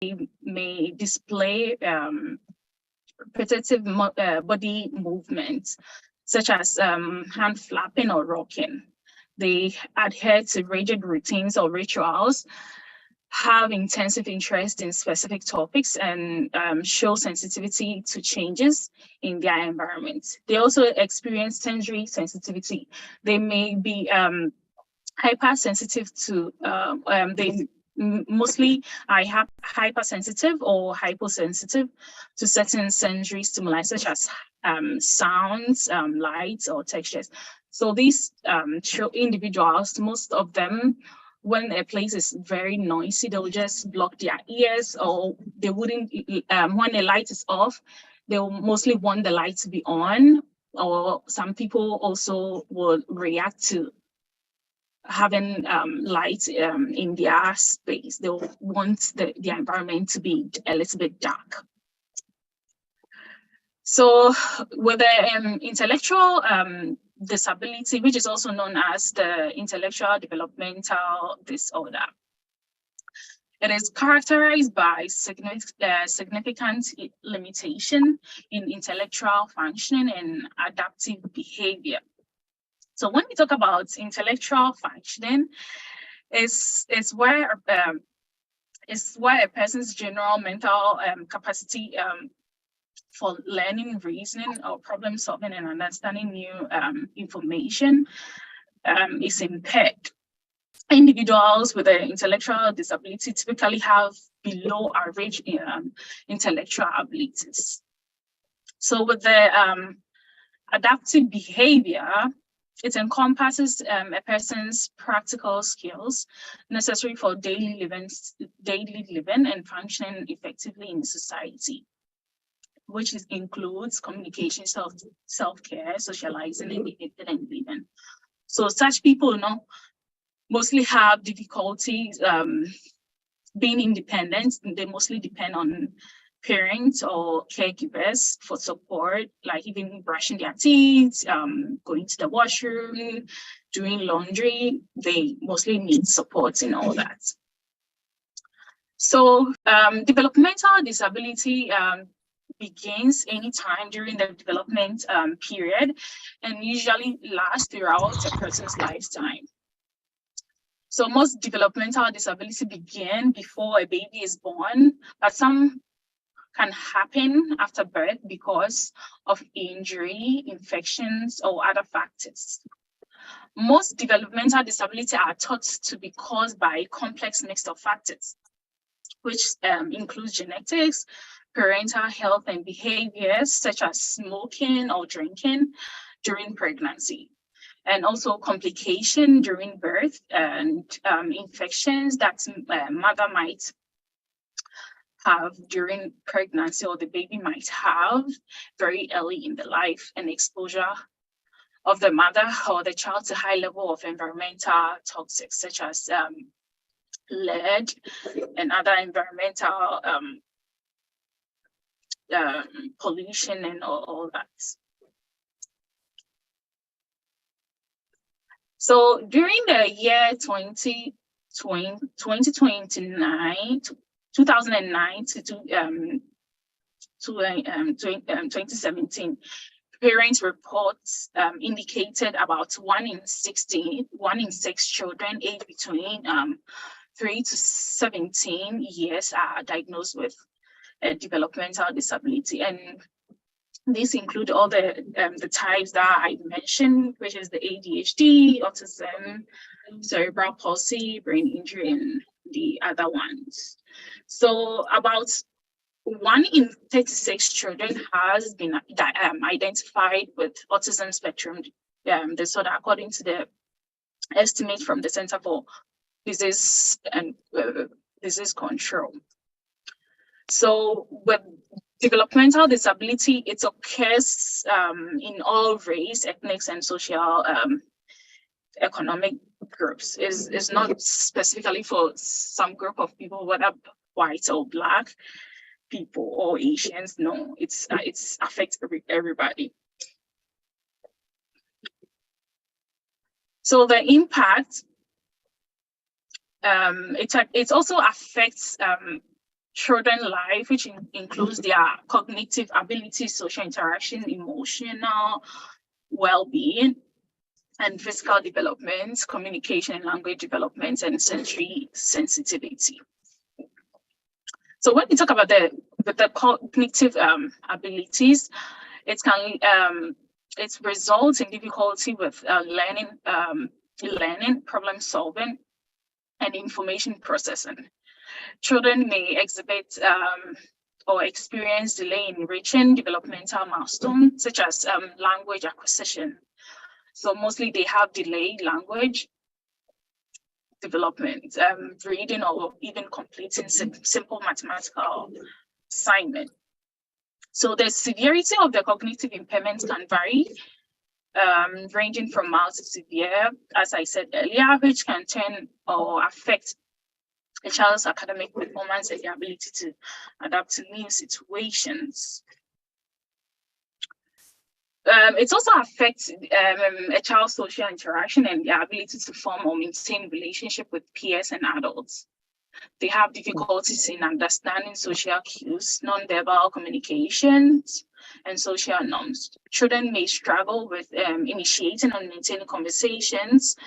may display repetitive body movements, such as hand flapping or rocking. They adhere to rigid routines or rituals, have intensive interest in specific topics, and show sensitivity to changes in their environment. They also experience sensory sensitivity. They may be hypersensitive to, they mostly are hypersensitive or hyposensitive to certain sensory stimuli, such as sounds, lights, or textures. So these individuals, most of them, when a place is very noisy, they'll just block their ears, or they wouldn't, when the light is off, they'll mostly want the light to be on, or some people also will react to having light in their space. They'll want the environment to be a little bit dark. So with the intellectual disability, which is also known as the intellectual developmental disorder, it is characterized by significant limitation in intellectual functioning and adaptive behavior. So when we talk about intellectual functioning, it's where a person's general mental capacity for learning, reasoning, or problem solving and understanding new information is impaired. Individuals with an intellectual disability typically have below average intellectual abilities. So with the adaptive behavior, it encompasses a person's practical skills necessary for daily living and functioning effectively in society, which includes communication, self-care, socializing, and independent living. So such people, mostly have difficulties being independent. They mostly depend on parents or caregivers for support, like even brushing their teeth, going to the washroom, doing laundry. They mostly need support in all that. So developmental disability begins anytime during the development period and usually lasts throughout a person's lifetime. So most developmental disability begin before a baby is born, but some can happen after birth because of injury, infections, or other factors. Most developmental disability are thought to be caused by a complex mix of factors, which includes genetics, parental health and behaviors, such as smoking or drinking during pregnancy, and also complication during birth and infections that mother might have during pregnancy or the baby might have very early in the life, and exposure of the mother or the child to high level of environmental toxics such as lead and other environmental pollution and all that. So during the year 2009 to 2017, parents' reports indicated about 1 in 6 children aged between 3 to 17 years are diagnosed with a developmental disability, and these include all the types that I mentioned, which is the ADHD, autism, cerebral palsy, brain injury, and the other ones. So about 1 in 36 children has been identified with autism spectrum disorder, according to the estimate from the Center for Disease and Disease Control. So with developmental disability, it occurs in all race, ethnic, and social economic groups. It's not specifically for some group of people, whether white or black people or Asians. No, it's affects everybody. So the impact, it also affects children life, which includes their cognitive abilities, social interaction, emotional well-being, and physical development, communication and language development, and sensory sensitivity. So when we talk about the cognitive abilities, it can it results in difficulty with learning, problem solving, and information processing. Children may exhibit or experience delay in reaching developmental milestones, such as language acquisition. So mostly they have delayed language development, reading or even completing simple mathematical assignment. So the severity of the cognitive impairment can vary, ranging from mild to severe, as I said earlier, which can turn or affect a child's academic performance and their ability to adapt to new situations. It also affects a child's social interaction and their ability to form or maintain relationship with peers and adults. They have difficulties in understanding social cues, nonverbal communications, and social norms. Children may struggle with initiating and maintaining conversations,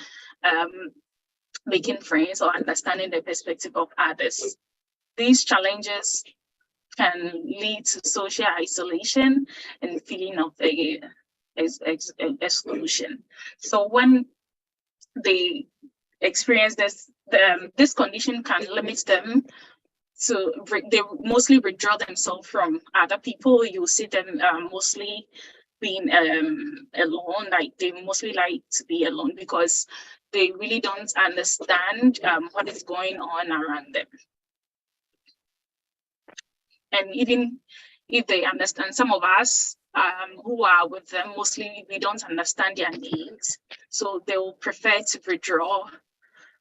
making friends, or understanding the perspective of others. These challenges can lead to social isolation and feeling of exclusion. So when they experience this, this condition can limit them to, they mostly withdraw themselves from other people. You'll see them mostly being alone, like they mostly like to be alone because they really don't understand what is going on around them. And even if they understand, some of us who are with them, mostly we don't understand their needs. So they will prefer to withdraw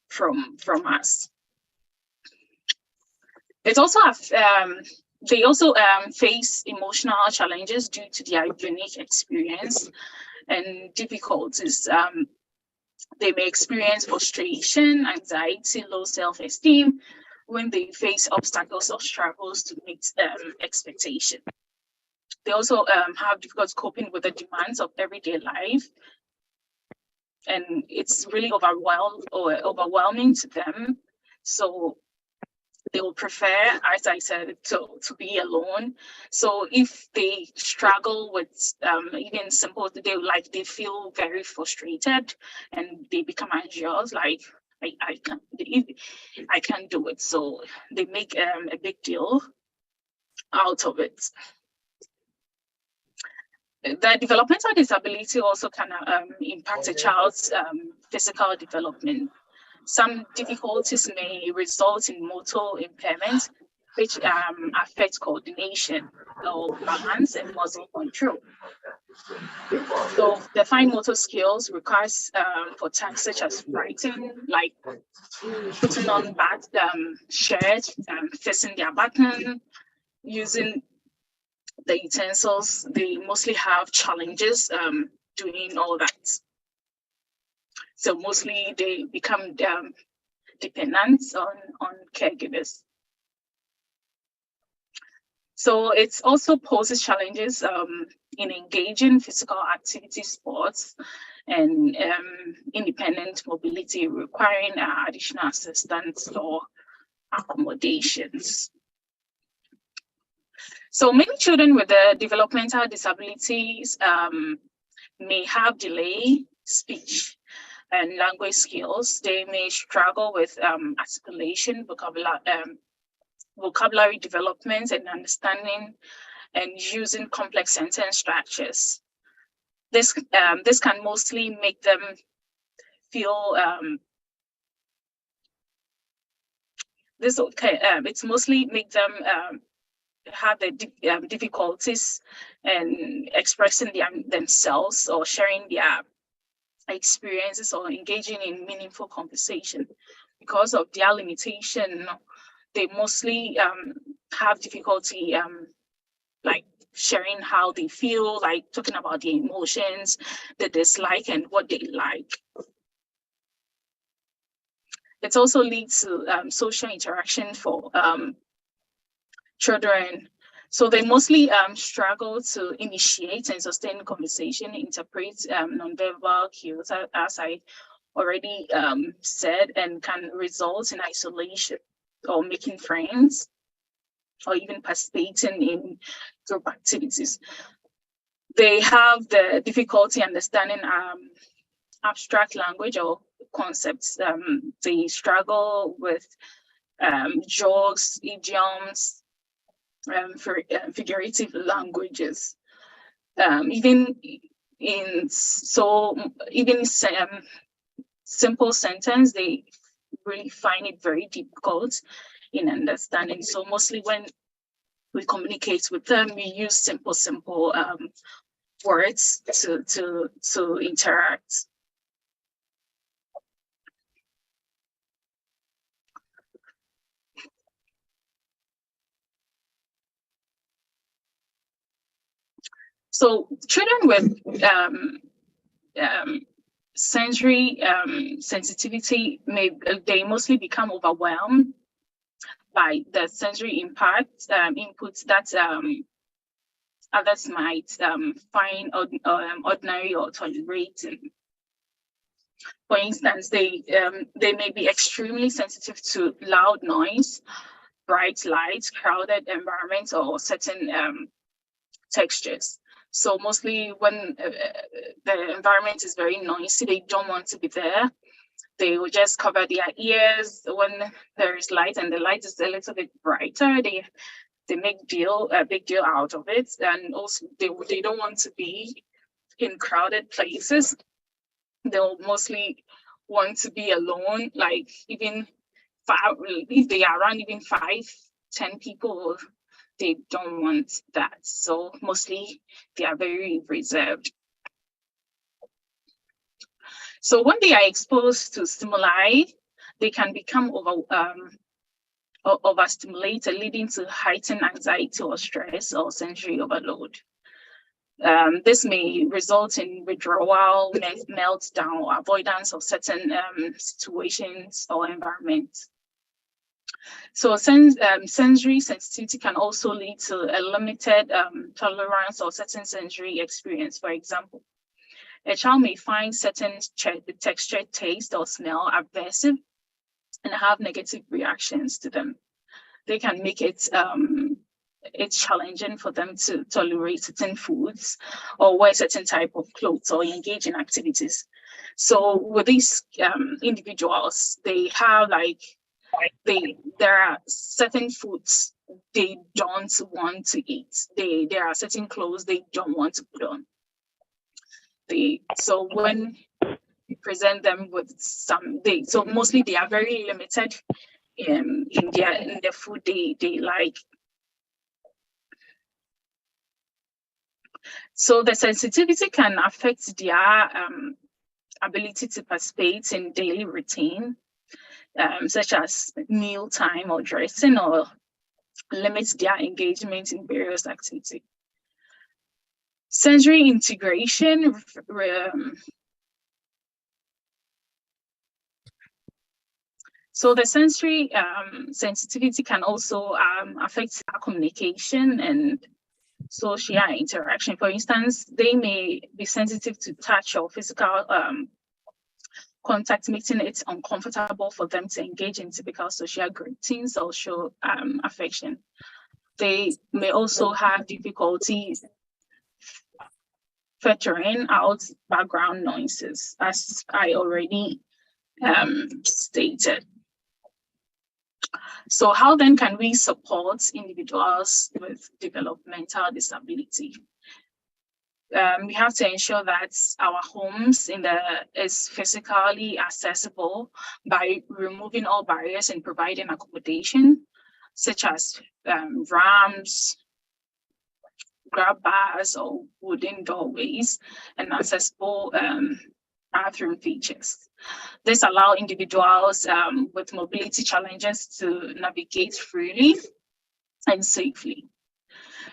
from us. It's also, they also face emotional challenges due to their unique experience and difficulties. They may experience frustration, anxiety, low self-esteem when they face obstacles or struggles to meet expectation. They also have difficulty coping with the demands of everyday life, and it's really overwhelming to them. So they will prefer, as I said, to be alone. So if they struggle with even simple, they feel very frustrated and they become anxious, like I can't do it. So they make a big deal out of it. The developmental disability also can impact a child's physical development. Some difficulties may result in motor impairment, which affect coordination or balance and muscle control. So the fine motor skills requires for tasks such as writing, like putting on shirt, fixing their button, using the utensils. They mostly have challenges doing all that. So mostly they become dependent on caregivers. So it also poses challenges in engaging physical activity, sports, and independent mobility, requiring additional assistance or accommodations. So many children with developmental disabilities may have delayed speech and language skills. They may struggle with articulation, vocabulary development, and understanding and using complex sentence structures. This can mostly make them feel it's mostly make them have the difficulties in expressing themselves or sharing their experiences or engaging in meaningful conversation. Because of their limitation, they mostly have difficulty like sharing how they feel, like talking about their emotions, the dislike and what they like. It also leads to social interaction for children. So they mostly struggle to initiate and sustain conversation, interpret nonverbal cues, as I already said, and can result in isolation or making friends or even participating in group activities. They have the difficulty understanding abstract language or concepts. They struggle with jokes, idioms, figurative languages. Even simple sentence, they really find it very difficult in understanding. So mostly when we communicate with them, we use simple words to interact. So children with sensory sensitivity they mostly become overwhelmed by the sensory inputs that others might find ordinary or tolerating. For instance, they may be extremely sensitive to loud noise, bright lights, crowded environments, or certain textures. So mostly when the environment is very noisy, they don't want to be there. They will just cover their ears when there is light and the light is a little bit brighter. They make a big deal out of it. And also they don't want to be in crowded places. They'll mostly want to be alone, like even if they are around even 5-10 people, they don't want that. So mostly they are very reserved. So when they are exposed to stimuli, they can become overstimulated, leading to heightened anxiety or stress or sensory overload. This may result in withdrawal, meltdown, or avoidance of certain situations or environments. So sensory sensitivity can also lead to a limited tolerance of certain sensory experience. For example, a child may find certain texture, taste, or smell aversive and have negative reactions to them. They can make it it's challenging for them to tolerate certain foods or wear certain type of clothes or engage in activities. So with these individuals, they have there are certain foods they don't want to eat. There are certain clothes they don't want to put on. So when you present them with so mostly they are very limited in the food they like. So the sensitivity can affect their ability to participate in daily routine, such as mealtime or dressing, or limits their engagement in various activities. Sensory integration so the sensory sensitivity can also affect our communication and social interaction. For instance, they may be sensitive to touch or physical contact, making it uncomfortable for them to engage in typical social greetings or show affection. They may also have difficulties filtering out background noises, as I already stated. So how then can we support individuals with developmental disability? We have to ensure that our homes is physically accessible by removing all barriers and providing accommodation, such as ramps, grab bars, or wooden doorways, and accessible bathroom features. This allows individuals with mobility challenges to navigate freely and safely.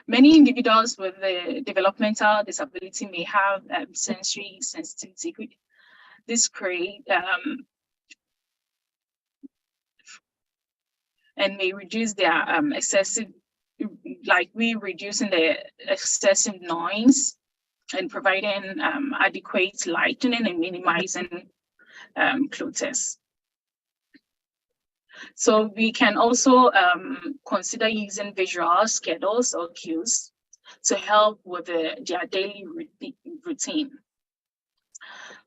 Many individuals with a developmental disability may have sensory sensitivity. This creates and may reduce their excessive like we reducing the excessive noise and providing adequate lighting and minimizing clutters. So we can also consider using visual schedules or cues to help with their daily routine.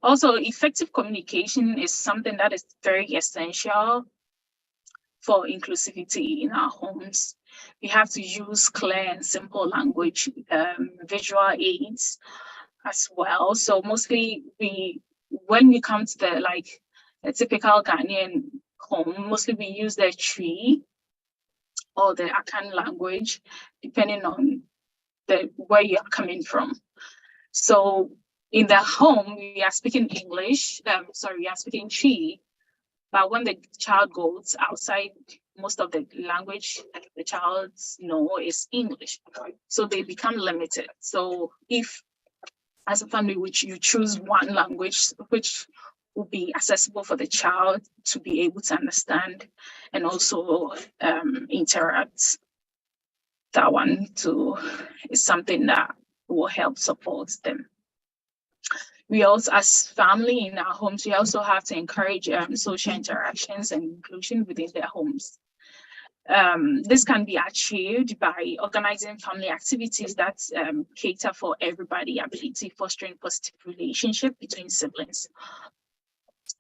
Also, effective communication is something that is very essential for inclusivity in our homes. We have to use clear and simple language, visual aids as well. So mostly when we come to the a typical Ghanaian home, mostly we use the tree or the Akan language, depending on where you're coming from. So in the home, we are speaking English, we are speaking Tree, but when the child goes outside, most of the language the child knows is English. So they become limited. So if, as a family, which you choose one language, which will be accessible for the child to be able to understand and also interact, that one too is something that will help support them. We also, as family in our homes, we also have to encourage social interactions and inclusion within their homes. This can be achieved by organizing family activities that cater for everybody's ability, fostering positive relationship between siblings,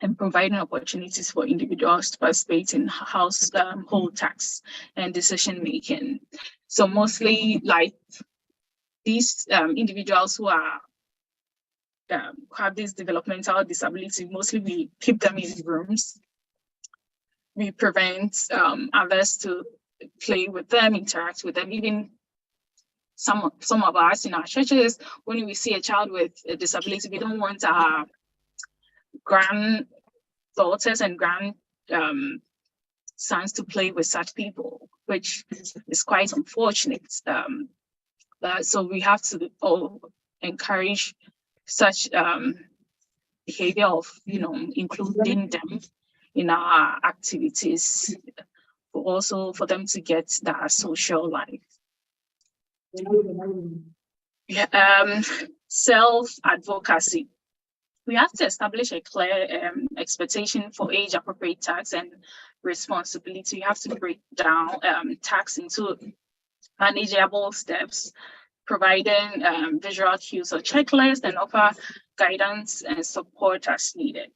and providing opportunities for individuals to participate in household tasks and decision making. So mostly like these individuals who are have this developmental disability, mostly we keep them in rooms. We prevent others to play with them, interact with them. Even some of us in our churches, when we see a child with a disability, we don't want our granddaughters and grandsons to play with such people, which is quite unfortunate. So we have to encourage such behavior of, including them in our activities, but also for them to get that social life. Self-advocacy. We have to establish a clear expectation for age-appropriate tasks and responsibility. We have to break down tasks into manageable steps, providing visual cues or checklists, and offer guidance and support as needed.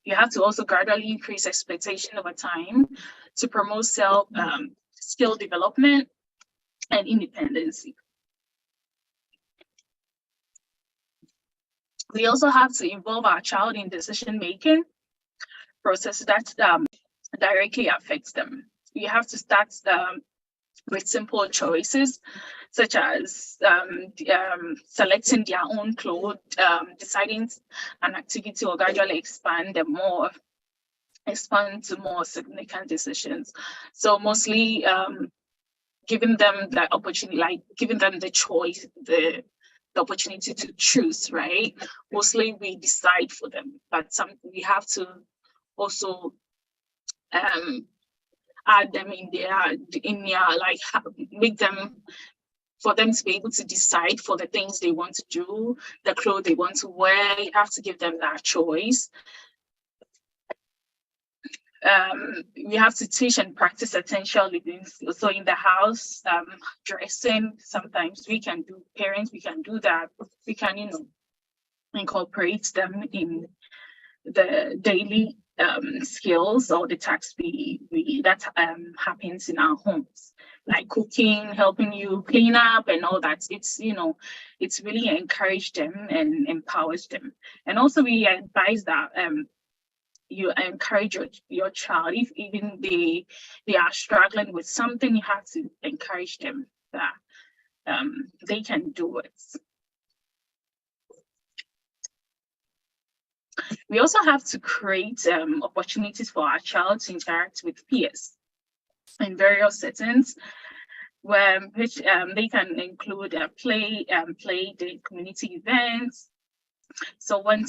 You have to also gradually increase expectation over time to promote skill development and independence. We also have to involve our child in decision-making processes that directly affects them. You have to start with simple choices, such as selecting their own clothes, deciding an activity, or gradually expand to more significant decisions. So mostly giving them the opportunity, giving them the choice, the opportunity to choose, right? Mostly we decide for them, but we have to also add them in their make them, for them to be able to decide for the things they want to do, the clothes they want to wear. You have to give them that choice. We have to teach and practice essential living skills. So in the house, dressing, sometimes parents can do that. We can, incorporate them in the daily skills or the tasks that happens in our homes, like cooking, helping you clean up and all that. It's really encourage them and empowers them. And also we advise that you encourage your child, if even they are struggling with something, you have to encourage them that they can do it. We also have to create opportunities for our child to interact with peers in various settings, which they can include play date, community events. So when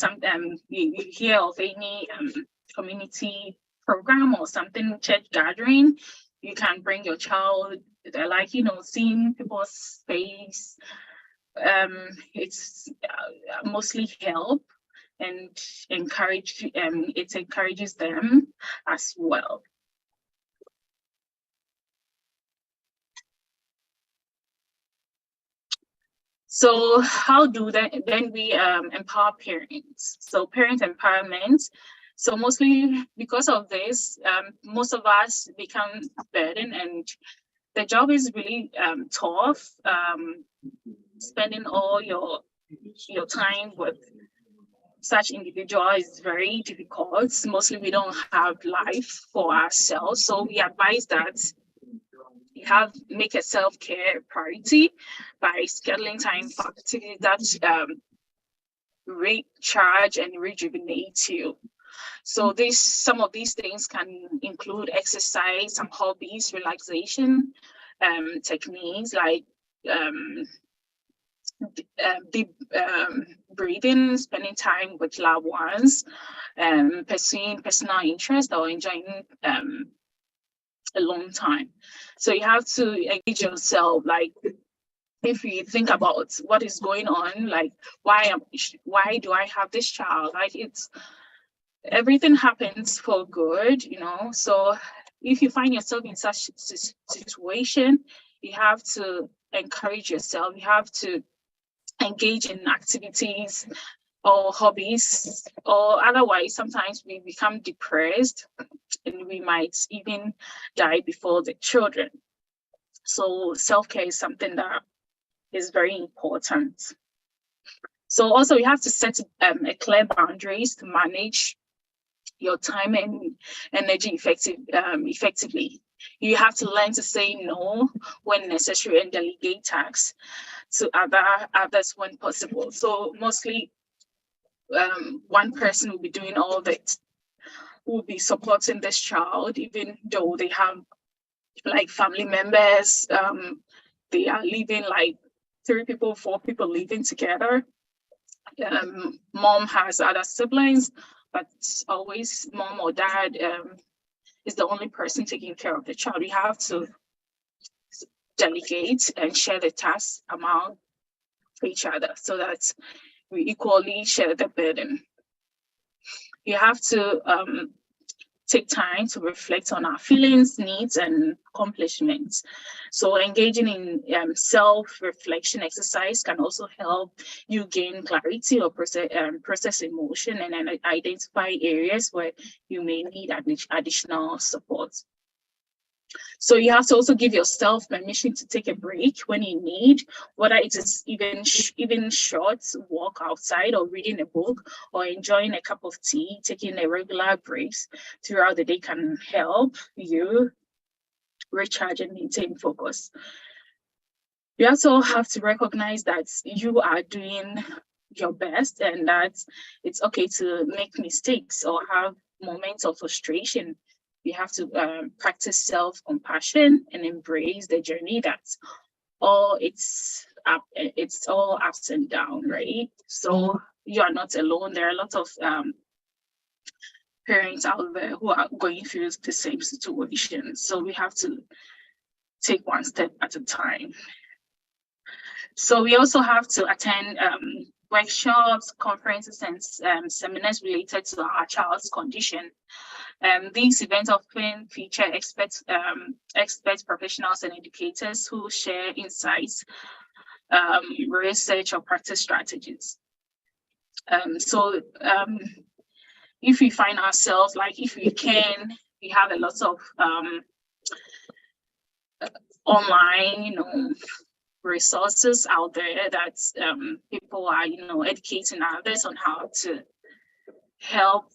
you hear of any community program or something, church gathering, you can bring your child They're like, seeing people's face. It's mostly help and encourage. It encourages them as well. So how do then we empower parents? So parent empowerment. So mostly because of this, most of us become burdened, and the job is really tough. Spending all your time with such individual is very difficult. Mostly we don't have life for ourselves, so we advise that you make a self-care priority by scheduling time for activities that recharge and rejuvenate you. So some of these things can include exercise, some hobbies, relaxation techniques like deep breathing, spending time with loved ones, pursuing personal interest, or enjoying a long time. So you have to engage yourself. Like, if you think about what is going on, like why do I have this child? Like, everything happens for good, So if you find yourself in such situation, you have to encourage yourself. You have to engage in activities or hobbies, or otherwise sometimes we become depressed and we might even die before the children. So self-care is something that is very important. So also you have to set a clear boundaries to manage your time and energy effectively. You have to learn to say no when necessary and delegate tasks to others when possible. So mostly one person will be doing all that, will be supporting this child, even though they have like family members. They are living like 3 people, 4 people living together. Mom has other siblings, but always mom or dad is the only person taking care of the child. We have to delegate and share the task among each other so that we equally share the burden. You have to take time to reflect on our feelings, needs, and accomplishments. So engaging in self-reflection exercise can also help you gain clarity or process emotion and identify areas where you may need additional support. So you have to also give yourself permission to take a break when you need, whether it is even short walk outside or reading a book or enjoying a cup of tea. Taking a regular breaks throughout the day can help you recharge and maintain focus. You also have to recognize that you are doing your best and that it's okay to make mistakes or have moments of frustration. You have to practice self-compassion and embrace the journey. That's all. It's all ups and downs, right? So you are not alone. There are a lot of parents out there who are going through the same situation. So we have to take one step at a time. So we also have to attend workshops, conferences, and seminars related to our child's condition. These events often feature experts, professionals, and educators who share insights, research, or practice strategies. So if we find ourselves, like if we have a lot of online, resources out there that people are, educating others on how to help,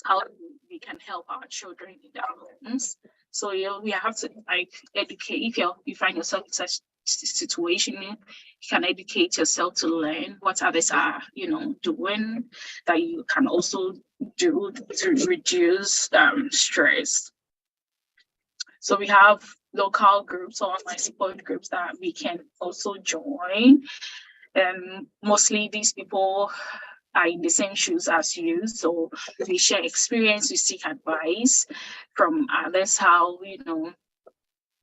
how we can help our children in their homes. So we have to educate. If you find yourself in such situation, you can educate yourself to learn what others are, doing that you can also do to reduce stress. So we have local groups or online support groups that we can also join. Mostly these people are in the same shoes as you. So we share experience, we seek advice from others, how,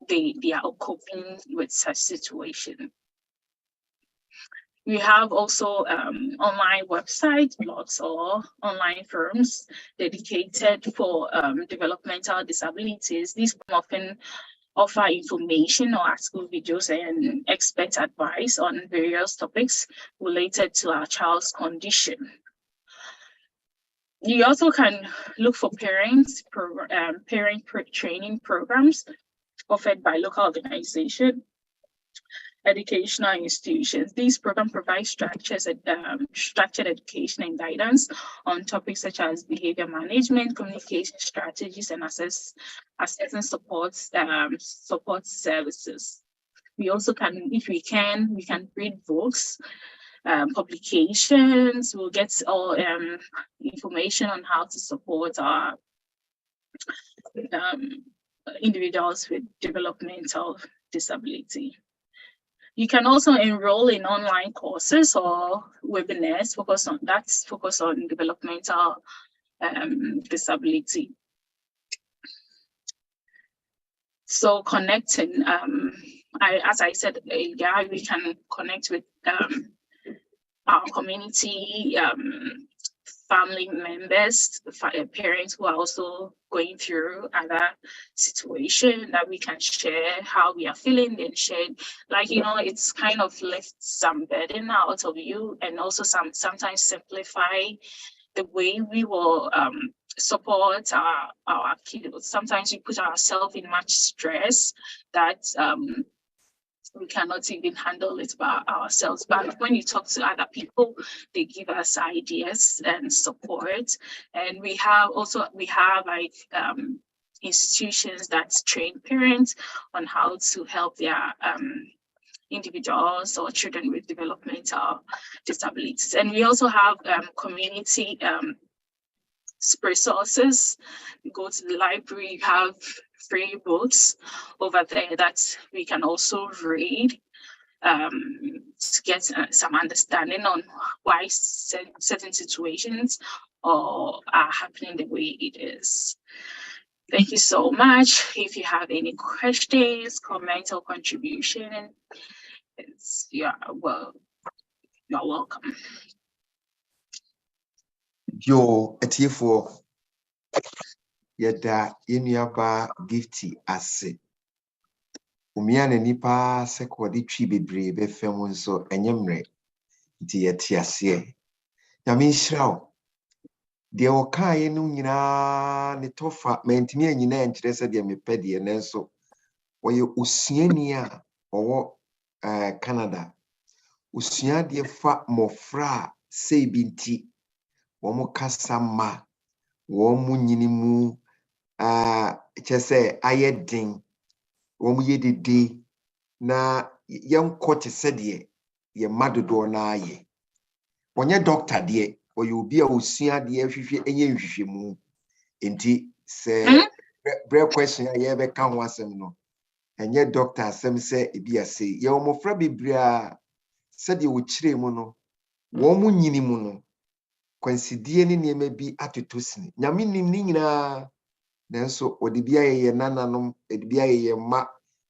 they are coping with such situation. We have also online websites, blogs, or online forums dedicated for developmental disabilities. These often offer information or article videos and expert advice on various topics related to our child's condition. You also can look for parent training programs offered by local organizations, educational institutions. These programs provide structured education and guidance on topics such as behavior management, communication strategies, and assessing support services. We also can, if we can read books, publications. We'll get all information on how to support our individuals with developmental disability. You can also enroll in online courses or webinars focus on developmental disability. So connecting, as I said earlier, we can connect with our community, family members, parents who are also going through other situations, that we can share how we are feeling and share, like, it's kind of lift some burden out of you, and also sometimes simplify the way we will support our kids. Sometimes we put ourselves in much stress that we cannot even handle it by ourselves. But when you talk to other people, they give us ideas and support. And we have like institutions that train parents on how to help their individuals or children with developmental disabilities. And we also have community resources. You go to the library, you have free books over there that we can also read to get some understanding on why certain situations are happening the way it is. Thank you so much. If you have any questions, comments, or contribution, you're welcome. Yo, for yada inuaba GIFTY ase. Umiane nipa sekwadi twi bebre be fem nso enyemre nti yete ase. Nyame nhyiraw. De okaye no nyina ne tofa mentimi anyina enkyere se de mepede ne nso oye usuani a owo Canada. Usua de fa mofra sei binti womo kasama womo nyinimu chese ayedin womo yedede na yankoti sede ye madodo na aye onye doctor de oye obi a usua de hwehwe enye nhwehwemu enti se bre question ye be kan ho asem no enye doctor asem se ebi ase ye omofra bibria sede wo kire mu no womo nyinimu no kwansidie ne niema bi atotosini nyame nim ni nyina nanso odibia ye nananom edibia ye ma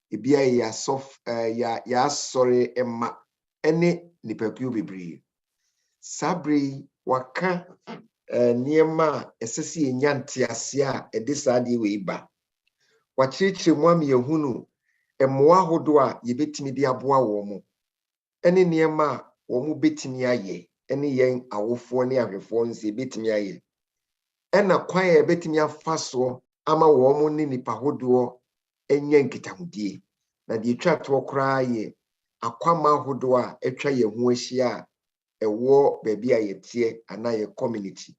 ebia ye asof ya asore emma ene nipakuo bebre sabri waka niema esese enyante ase a edisade we iba wakyekire mu am yehunu emmoa hodo a yebetimi de aboa wo mo ene niema wo mo betimi aye ene yen awofo ne ahwefo nse betimi aye ena kwae betimi afaso ama wo mo ne nipa hodo enye nkitahudie na de etwa to kora ye akwama hodo a etwa ye ho ahia ewo baabi a yetie ana ye community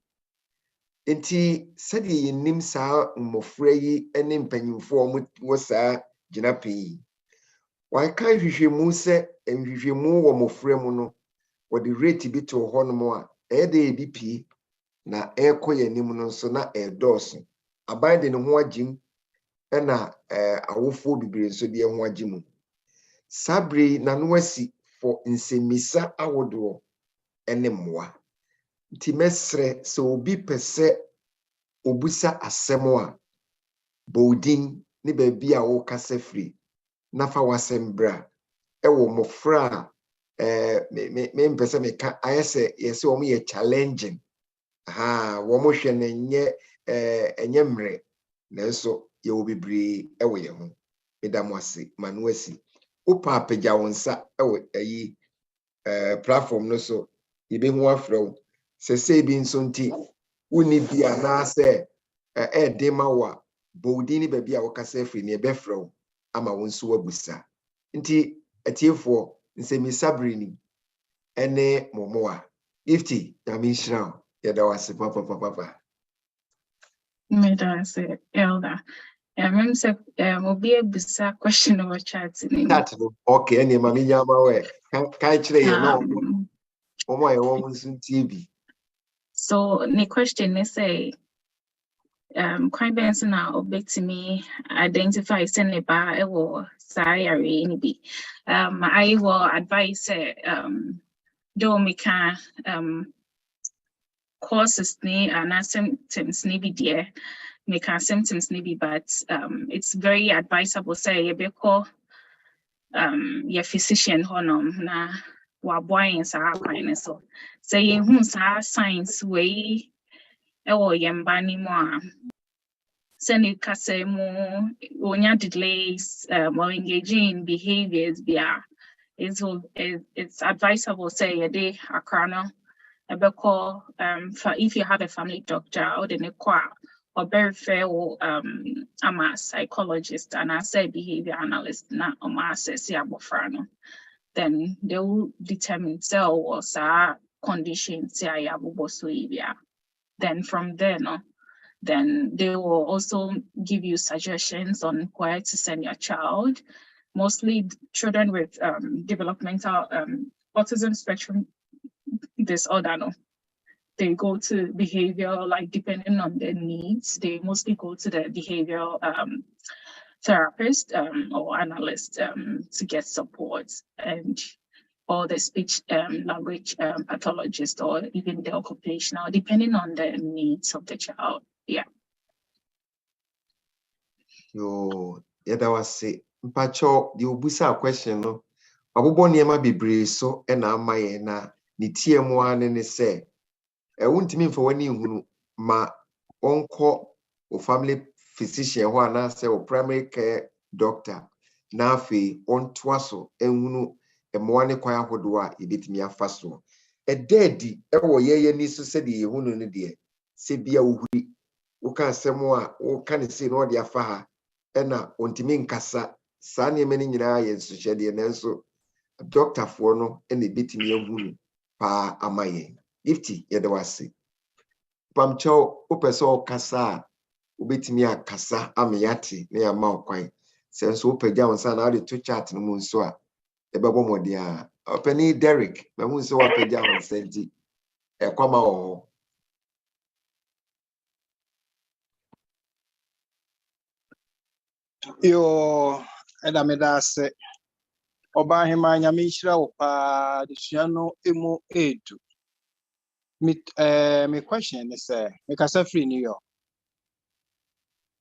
enti sede ye nim saa mmofra yi ene mpanyimfo wo saa gina pii wa kan hwehwemu se enhwehwemu wo mmofra mu no wodi rate bi to hono a ede ebipi na ekoye nim no so na edoso abande ne ho agim ena awofo bibire so de ho agimu sabre na no asi for nsemisa awodo ene mmoa nti mesre so obi pese obusa asemo a bodin ne baabi a wo kasa free nafa wasembra ewo mofra me mpese me ka ayese yesi wo ye challenging wo mo hwe na enye mre nanso ye wo bibiri ewo ye ho medamwase manuasi upa apagya wonsa ewo ayi platform no so yebe ho afro se bi nso nti uni bia na se dema wa bodi ba bia wo kasa afri ne ebefro ama wonso wabusa nti atiefo nsemisabrini ene momoa Gifty yamishrao yada wase papa Me say elder. Mem say obi ebisa question over chat ni. Okay, any mami nyama we kai chire ye no omo ye wo nsun TV. So the question is say quite benson na obetimi identify seneba ewo sayare ni bi. I will advise do me can causes ni and symptoms ni bi there. Make our symptoms maybe, but it's very advisable say you call your physician honum na waboy sa kwine so say you who sa signs way or yambani mo send you kase mo onya delays or engaging in behaviors bia it's advisable say a day akrano call for if you have a family doctor or the or very fair I'm a psychologist and I say behavior analyst na assess abofrano, then they will determine cell or conditions then from there then they will also give you suggestions on where to send your child, mostly children with developmental autism spectrum disorder. They go to behavioral, like depending on their needs, they mostly go to the behavioral therapist or analyst to get support, and or the speech language pathologist, or even the occupational, depending on the needs of the child. Yeah. Yo, yada wase mpacho di obusa question no. Abubo niema bebre so na amaye na ne tiemu ane ne se wontimi mfa wani hunu ma onko o family physician ho ana se o primary care doctor na afi ontoa so ehunu emoane kwan ahodo a ebetimi afa so ededi ewo yeye ni so se de ehunu ne de se bia ohuri wo kan asemo a wo kan se no de afa ha na ontimi nkasa saa ne meni nyina ye nso hye de nanso doctor for no na ebetimi ehunu pa amaye Gifty yede wase pamcho opeso kasa obetimi akasa ameyate na ya ma okwan senso opagya wonsa na ade to chat no mu nso a ebebo mode a opani Derek na mu nso wapagya wonsa nti ekwama wo yo edamedase oba hema nyame nhyira wo pa desua no emu edu me question is me kasa free New York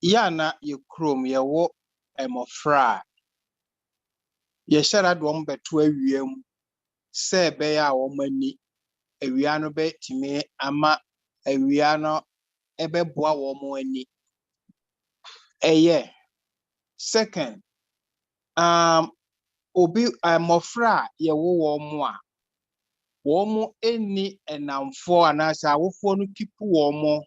yana ye krom ye wo emofra ye shara do mbeto awiem se be ya wo mani awia no be timi ama awia no ebeboa wo mo ani eye second obi emofra ye wo mo a wo mo eni enamfo anasa awofo no kipu wo mo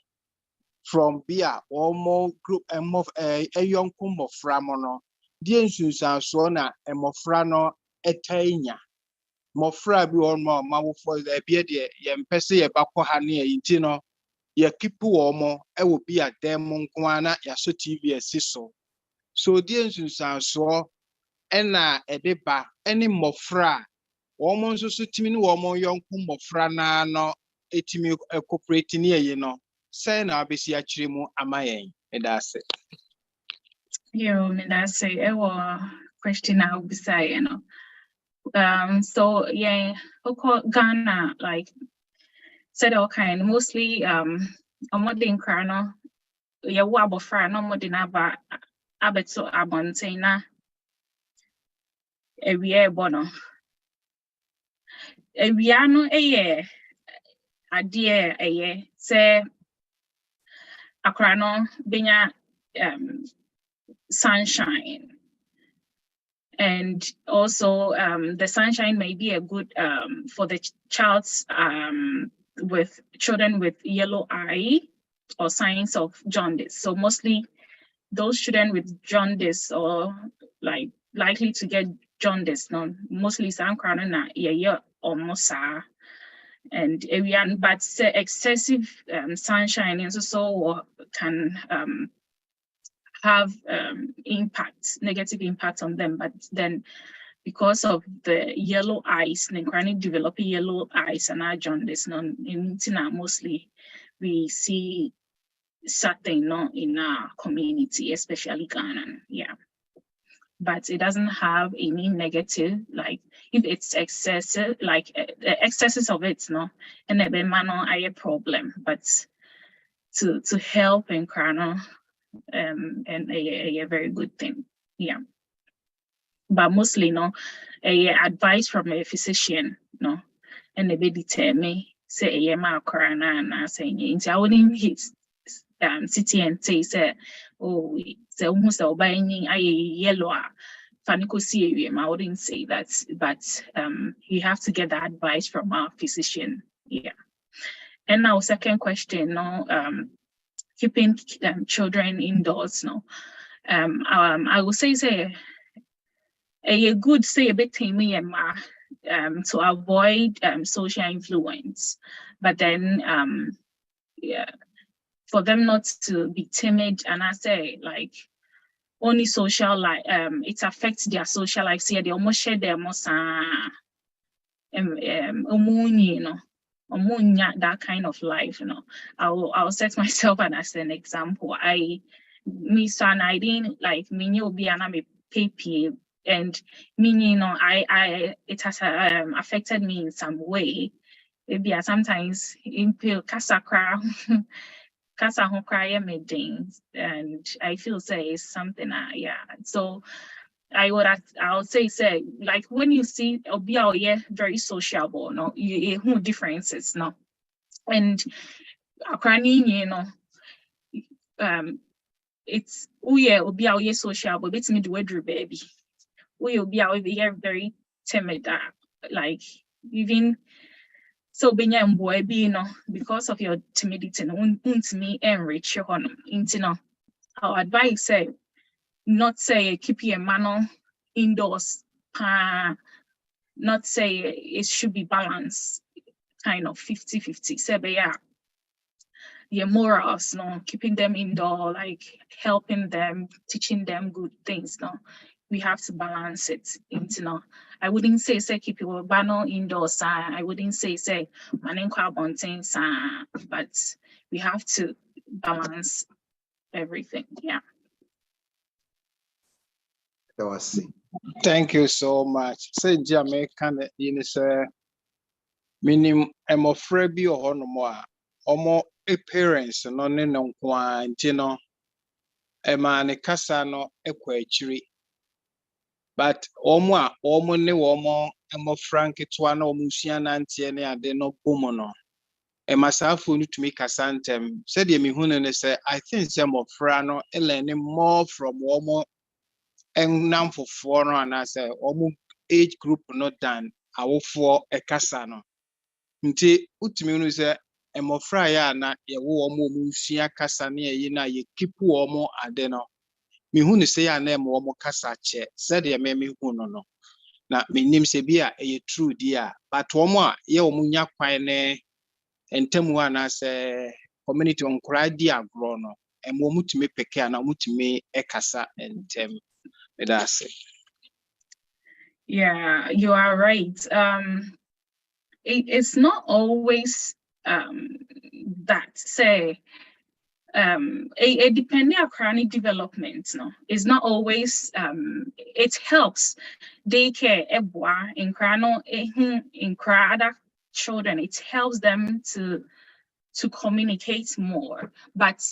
from bia wo mo group emof eyonko mofra mo no die nsunsanso na emofra no etanya mofra bi wo mo mawofo bia de ye mpese ye bakọ ha ne yinti no ye kipu wo mo ewo bia dem nko ana ya so TV asiso so die nsunsanso ena edeba eni mofra womo nso so timi ni womo yonko mofra na no etimi cooperate ni ye no say na abesi akire mu amayen edase Yo, me that say question I will be saying, so yeah, Ghana like said all kind mostly modern crano yeah wabo fra no modern aba abeto abontaina ewia bono ewia no eye ade eye se akra no benya sunshine. And also the sunshine may be a good for the child's with children with yellow eye or signs of jaundice. So mostly those children with jaundice or like likely to get jaundice, no, mostly na yeah almost and but excessive sunshine and so can have negative impact on them. But then because of the yellow eyes, the chronic developing yellow eyes and our jaundice, mostly we see certain in our community, especially Ghana. Yeah. But it doesn't have any negative, like if it's excessive, like the excesses of it, and a a problem. But to help in Krano, and a very good thing. Yeah. But mostly a advice from a physician, and a be determine say a ma corona and saying I wouldn't hit city and say oh so almost buying a yellow fanico area. I wouldn't say that, but you have to get the advice from our physician. Yeah. And now second question, keeping children indoors, I will say a good say a bit to avoid social influence, but then yeah, for them not to be timid, and I say like only social life, it affects their social life. See, they almost share their that kind of life, I'll set myself as an example. I didn't like me be an papi, and meaning it has affected me in some way. Maybe sometimes in kasakra kasa cry and I feel say it's something yeah. So I'll say like when you see very sociable, you who differences, and it's obi social, but it's me the weather baby. We be very timid, like even so being a boy because of your timidity, me enrich your our advice say not say keep your man indoors, not say it should be balanced, kind of 50-50. Say yeah, morals, keeping them indoor, like helping them, teaching them good things, we have to balance it into I wouldn't say keep your banner indoors, I wouldn't say manning carbon things, but we have to balance everything. Yeah. That was it. Thank you so much. Say Jamaican in minim emofra bi ohonomo a omo parents no ne no kwa nti no ema ne kasa no ekwa achiri, but omo ne omo emofra nketwa na omo sua na ntie ne ade no bomo no ema safo no tumi kasa ntem said ye me hunu ne say I think some emofra no learn more from omo enamfofo no ana say omo age group no than awofo ekasa no. Nti utimi nu se emofra ya na ye wo omo musua kasa na ye na ye kipu omo ade no me hu ne se ya na emo omo kasa che said ye me hu no na me nim se bia e true dia but omo a ye omo nya kwan ne entemu ana se community onkra di agro no emo mutimi peke na mutimi ekasa entem that's it. Yeah, you are right. It's not always that say a depending on chronic development, it's not always it helps daycare in crano in other children, it helps them to communicate more, but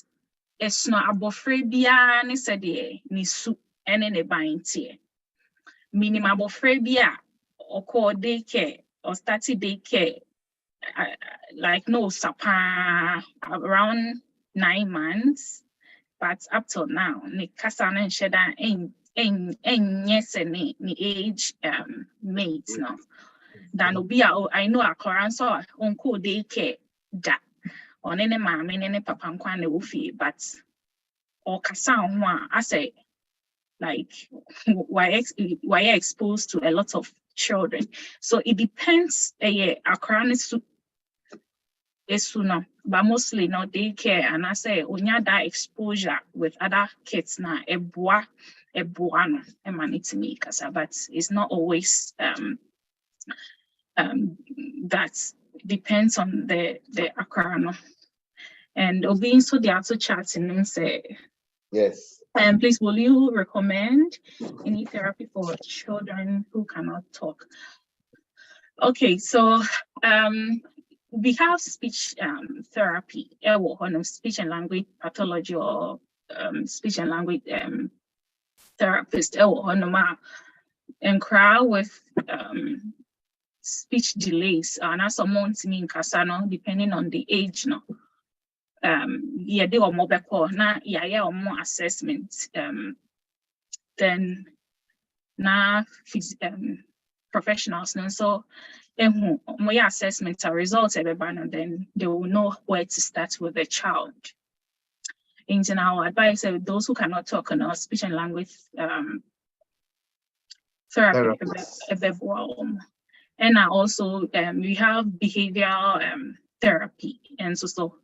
it's not abofrebia ni said ni su ene ne baintie. minimal phobia or call daycare or study daycare, like no sapa around 9 months, but up till now, ni kasana and sheda en yes and ni age mates no. Dan obia I know a koran so onko daycare da on any mama any papa nkwa na wofi, but or kasa ho I say like why exposed to a lot of children. So it depends a koran is no, but mostly no daycare, and I say unya that exposure with other kids na eboa no emanite me kasa, but it's not always that depends on the akara no. And obeying so the also chatting and say Yes. And please, will you recommend any therapy for children who cannot talk? Okay, so we have speech therapy, speech and language pathology or speech and language therapist, and crowd with speech delays, and that's someone to me in Kasano, depending on the age, no. Yeah, they are more na or more assessment. Then na professionals, and so more assessments are results and then they will know where to start with the child. In our advice, those who cannot talk on our speech and language therapy, and also we have behavioral therapy, and so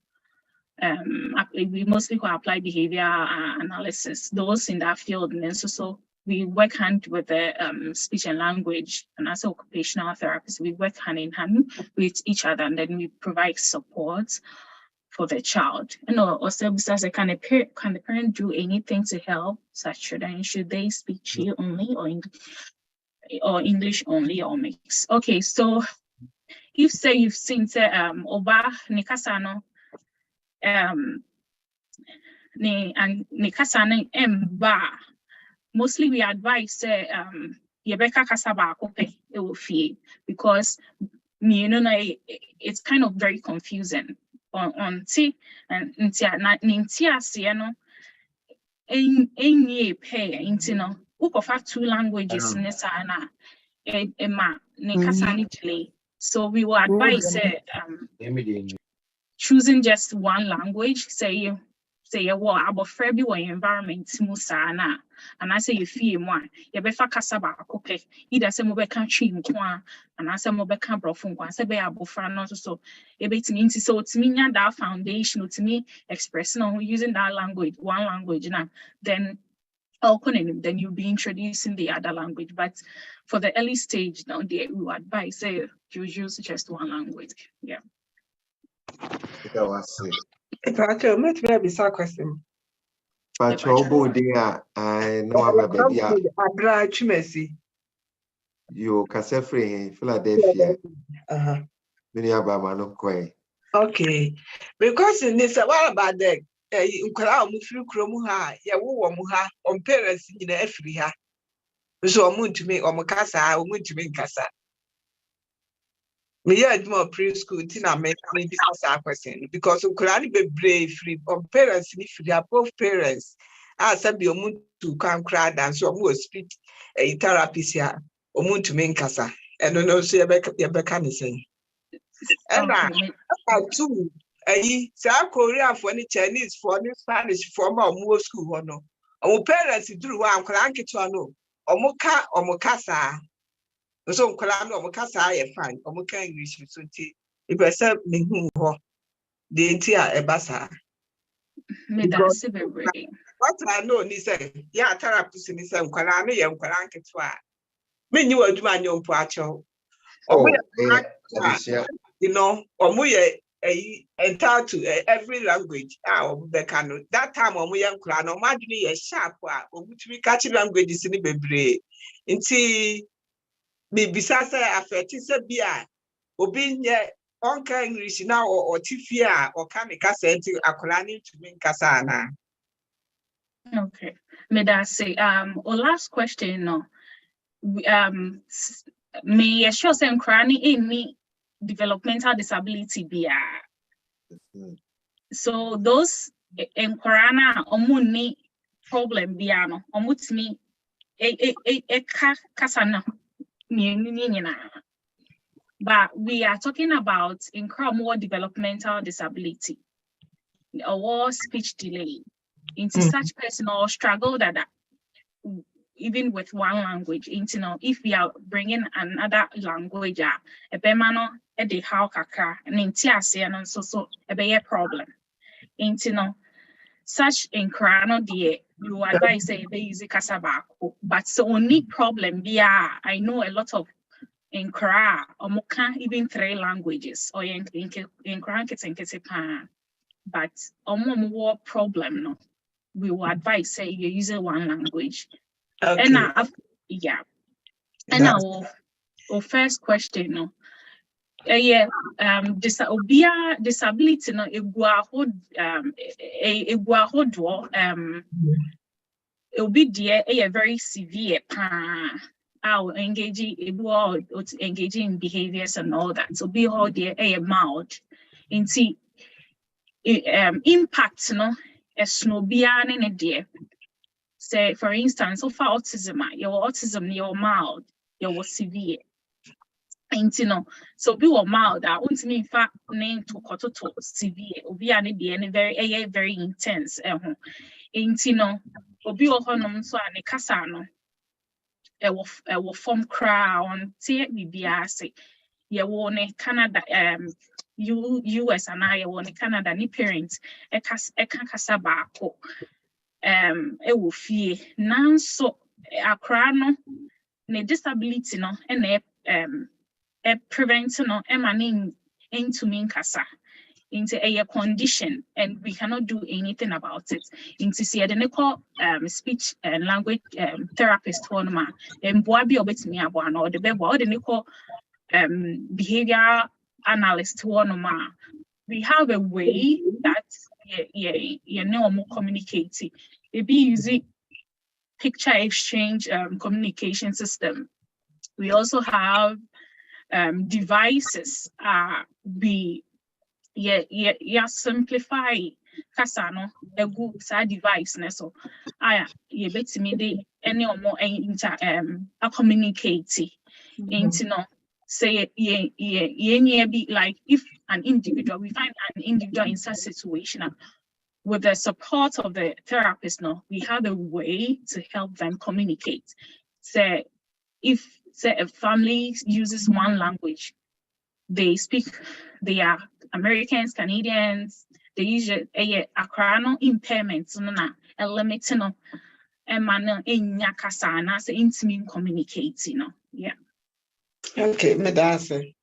we mostly apply behavior analysis, those in that field, and so we work hand with the speech and language and also occupational therapists. We work hand in hand with each other, and then we provide support for the child. And also besides, can the parent do anything to help such children? Should they speak Chi only or English only or mix? Okay, so if say you've seen Oba Nikasano Nikasano Mba, mostly we advise Yebeka Kasaba Kope Ewofi, because it's kind of very confusing on T and Nintia Sieno any pay intino ukofa 2 languages nesana ema Nikasani delay. So we will advise choosing just one language, say what about Frebi or environment musana, and I say you feel one, you befa kasaba kope, either some mobeka tree mkwa, and I say mobeka brofungwa, say be abofra so it means so to me that foundation to me expressing or using that language, one language now, then then you'll be introducing the other language. But for the early stage now, we would advise say you use just one language. Yeah. That was it. If I tell me to be a question. But I know I'm a baby. You can free Philadelphia. Many about Okay, because in this, what about that? Ukra mufiri kromu ha ya wo mu ha on parents nyina afiri ha so omuntumi omukasa omuntumi nkasa me ya admo preschool tina me discuss question because ukra ni bebre free on parents ni free both parents sabi omuntu kan kra dan so omu speech therapist ya omuntumi nkasa eno no so ye beka ni say two South Korea for any Chinese for any Spanish for more school or no. Our parents do one cranky to no or moka or mokasa. So Kolano or Mokasa I find or Moka English if I said me who the entire Ebasa. What I know, he said, yeah, therapist in his own Kolano, young cranky to me knew a man young Pacho. You know, or entitled to every language. That time when we young clan, imagine a sharp or which we catch languages in the baby. Inti me besides after beer or being onka English now or Tifia or Kamikasa into Akolani to mean. Okay. May I say our last question no. may assure some chronic any developmental disability be so those in corona omuni problem biano omutmi kasana but we are talking about in more developmental disability or speech delay into such personal struggle that even with one language, if we are bringing another language, a bemano e de how kakra and and so a be a problem. Such in crano dear, you advise say they use kasabako, but so only problem I know a lot of in kra or moka even 3 languages or in crankets and kesepa, but more problem no. We will advise say you use 1 language. Okay. And and our first question no disability no it'll be dear very severe engaging in behaviors and all that, so be all dear mild into impact no a snowbia in a dear. Say, for instance, so for autism, your autism, you're mild, you're severe. And so be mild, I won't mean fact name to kototo severe, or be any very, very intense. And or be honum so and a casano. It will form crown, take me be say, you won Canada, US and I won Canada, ni parents, a casabako. E will fear now so a crano ne disability no and prevent no emanating into mean casa into a condition, and we cannot do anything about it. Into see the speech and language therapist one man and boabi obet me abwan or the bebo or the behavior analyst one man. We have a way that more communicating. It be using picture exchange communication system. We also have devices. We simplify kasano a good side device. So you bet me the any or more communicating. Say be like if an individual, we find an individual in such situation with the support of the therapist now, we have a way to help them communicate. Say if a family uses 1 language, they are Americans, Canadians, they use a crano impairment, a limiting a manner in yakasana, so intimate communicating. Yeah. Okay, medase.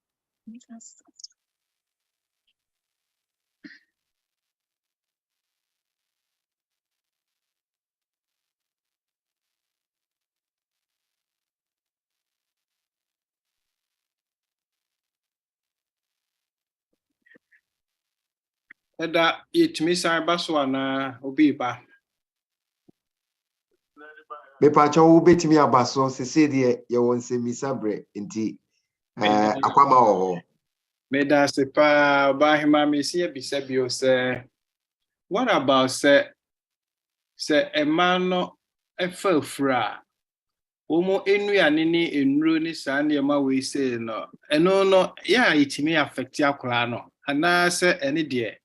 Eda yetumi san ba so ana obi ba. Me pacha wo betimi abaso sese de ye won se misabre nti akwama ho. Me da se pa ba hima me si ebisa bio se what about se emano efafura omo enuane ni enuro ni sane ma we say no eno no ya yetimi affect akora no ana se ene de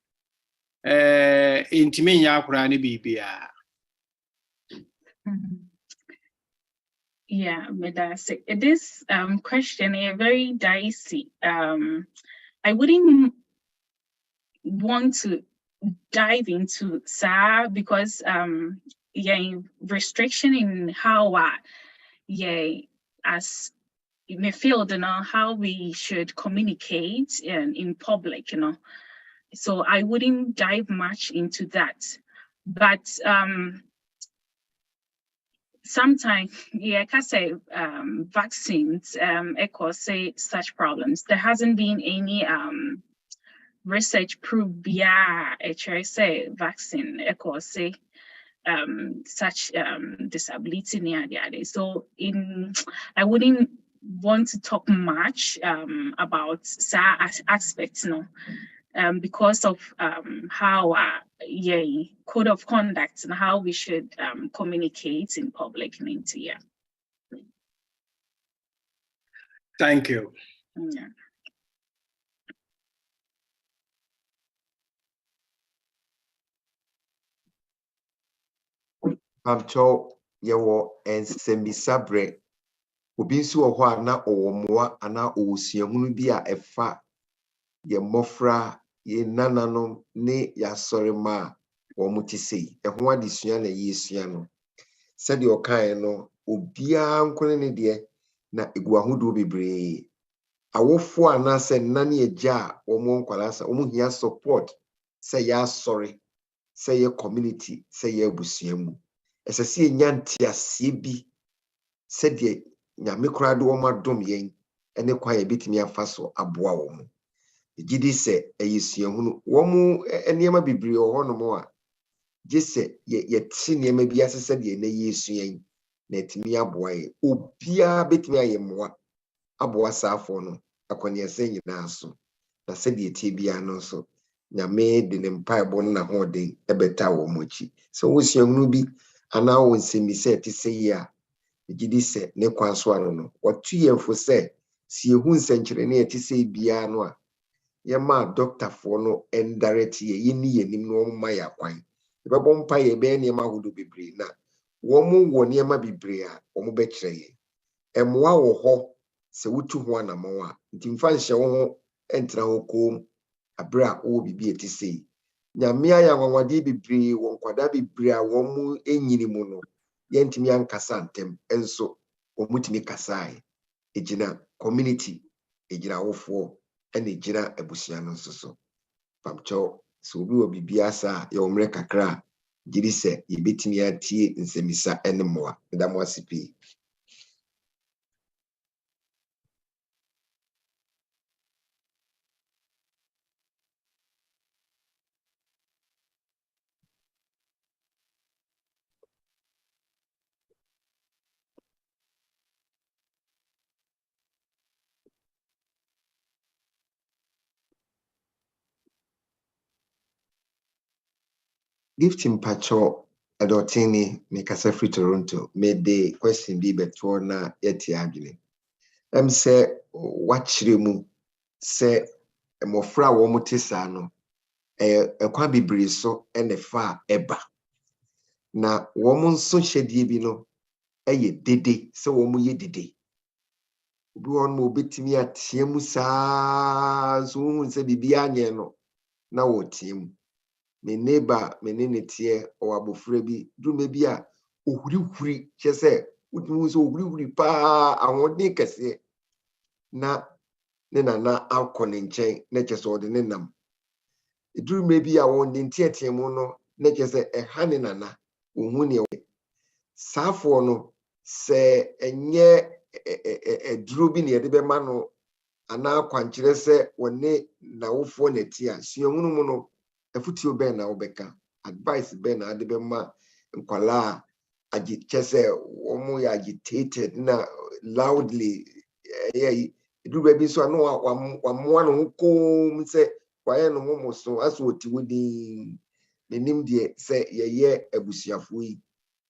intimi nya akora ni bibia. Yeah, medase. This question is very dicey. I wouldn't want to dive into SAR because restriction in how as in the field, how we should communicate in public, So I wouldn't dive much into that. But sometimes, I can say vaccines cause such problems. There hasn't been any research proof via HRSA vaccine cause such disability near the other. So I wouldn't want to talk much about aspects, no, because of how code of conduct and how we should communicate in public. Yeah. Thank you. Yeah. Pamcho yewo ensemisabre obi nso wɔ hɔ a na ɔwɔ mmoa ana ɔwɔsuahunu bi a ɛfa yɛ mmɔfra yɛ nananom ne yɛasɔre ma a wɔn te sei ɛho adesua na yɛsua no sɛdeɛ ɔkaeɛ no obiara nkone ne deɛ na egu ahodoɔ bebree awofoɔ anaasɛ nna ne agya a wɔn nkwalaa sa wɔn hia support sɛ yɛasɔre sɛ yɛ community sɛ yɛ abusua mu ɛsɛ sɛ yɛnya nteaseɛ bi sɛdeɛ nyame koraa de wɔn adom yɛn ɛne kwa yɛbɛtumi afa so aboa wɔn gye di sɛ ɛyɛ suahunu wɔn nneɛma bebree wɔ hɔnom a gye sɛ yɛte nneɛma bi ase sɛdeɛ na yɛsua yɛn na ɛtumi aboa yɛn obiara bɛtumi ayɛ mmoa aboa saafoɔ no akɔneɛsɛ nyinaa so na sɛdeɛ tie biara no nso nyame de ne mpaebɔ no n'ahoɔden ɛbɛta wɔn akyi sɛ wɔn suahunu bi anaa wɔn nsɛmbisa ɛte sɛ yi a gye di sɛ ne kwan so ano no wɔtu yɛn fo sɛ si ehu nsɛnkyerɛnne ɛte sɛ biara no a yɛma dɔktafoɔ no ɛndarɛte yɛni yɛnim na wɔn ma yɛ akwan yɛbɛbɔ mpa yɛbɛyɛ nneɛma ahodoɔ bebree na wɔn wɔ nneɛma bebree a wɔn bɛkyerɛ yɛn ɛmmoa wɔ hɔ sɛ wotu ho anamɔ a nti mfa nhyɛ wo ho ɛntena ho kom abere a wɔwɔ biribi ɛte sɛ yi nyame ayɛ anwanwadeɛ bebree wɔ nkwadaa bebree a wɔn mu ɛnyini mu no yɛntumi ankasa ntɛm ɛnso wɔn tumi kasae ɛgyina community ɛgyina awofoɔ ɛna ɛgyina abusua no nso so pamkyɛw sɛ obi wɔ biribi asa a yɛwɔ mmerɛ kakra a gye di sɛ yɛbɛtumi atie nsɛmisa ɛne mmoa ɛda mo ase pii. GIFTY mpacho adotini mikasa free Toronto made the question be beto na yeti adwene say wachire mu say mmofra wo mote saa no ekwa bebree so ene fa eba na wo mo nso hyedie bi no eye dede se wo mo ye dede obi won mo betimi atia mu saa so hu se bibia anye no na wo tim me neighbor me ne netie o abofra bi dume bi a ohurihuri kyese wotumi so ohurihuri pa awon kese na ne nana akọ ne nkyɛn na kyese ode ne nam dume bi a won de ntiatie mu no na kyese ɛha ne nana ohun ne saafo no se enye duro bi ne yɛde bɛma no ana kwankyerɛ sɛ wone nawofo netia suahunu mu no afutuo bɛn na wobɛka advice bɛn na ade bɛma nkwala kyese wɔn yɛ agitated na loudly duro bi so ano wamoa no ho kom sɛ wayɛ no ho so aso oti wodi nenim de sɛ yɛyɛ abusuafo yi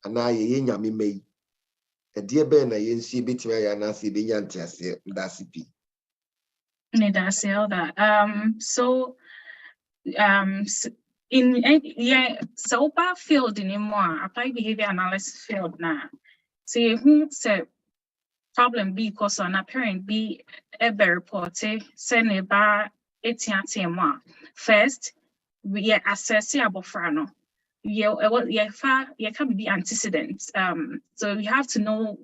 ana yɛyɛ nyame mai ɛdeɛ bɛn na yɛnsie betimi ayɛ anase benya ntiase ndase pi ne that's all that in so far field anymore applied behavior analysis field na so who said problem be cause an apparent be ever reported send about etiatema first we assess abofrano can be antecedents so we have to know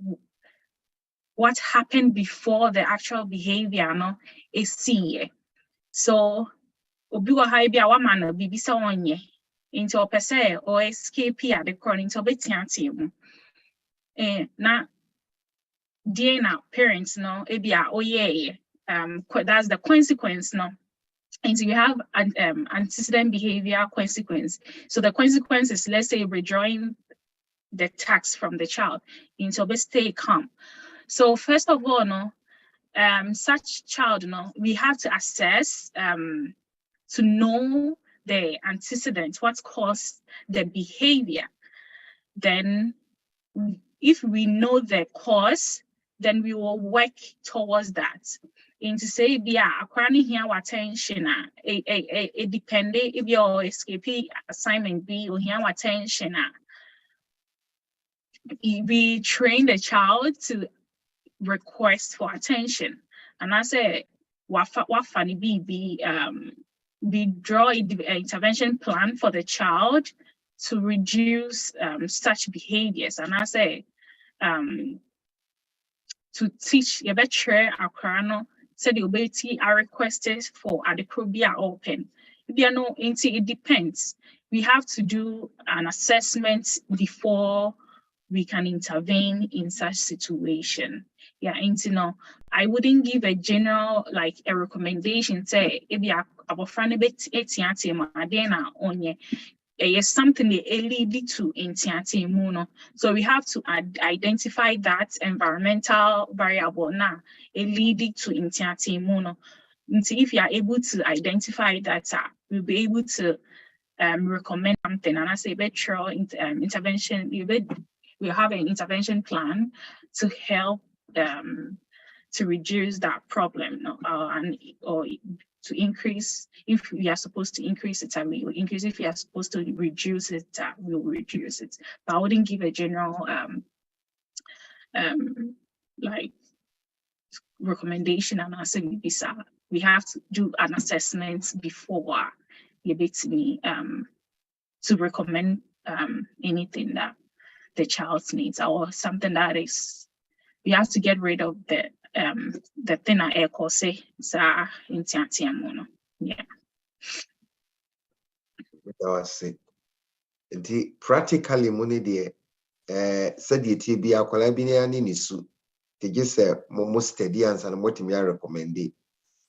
what happened before the actual behavior no is see so obi wa ha bia wa ma no bibisa onye into opese or escape at the corner into betiantem na dear now parents no ebia oh yeah that's the consequence no And so you have an antecedent behavior consequence. So the consequence is, let's say, withdrawing the tax from the child until they stay calm. So first of all, such child, we have to assess to know the antecedent, what caused the behavior. Then if we know the cause, then we will work towards that. And to say, acquiring here attention, it depends if your escape assignment be or here attention. We train the child to request for attention. And I say, what funny we draw an intervention plan for the child to reduce such behaviors. And I say, to teach a better akrano, said the obeti are requested for adequate open. It depends. We have to do an assessment before we can intervene in such situation. Yeah, I wouldn't give a general, like a recommendation, say, if you are about friend is something they lead to in Tiatimuno. So we have to identify that environmental variable now, it lead to in Tiatimuno. If you are able to identify that, we'll be able to recommend something. And I say, better intervention, we'll have an intervention plan to help to reduce that problem, or to increase. If we are supposed to increase it, we will increase. If we are supposed to reduce it, we will reduce it. But I wouldn't give a general like recommendation. And I say we have to do an assessment before you get me to recommend anything that the child needs, or something that is, we have to get rid of the thing I say in Tiatiamono. Yeah. That's it. Practically, money there. Said the TB akwala bi na ni su. Te gese mo steady answer na what me recommend.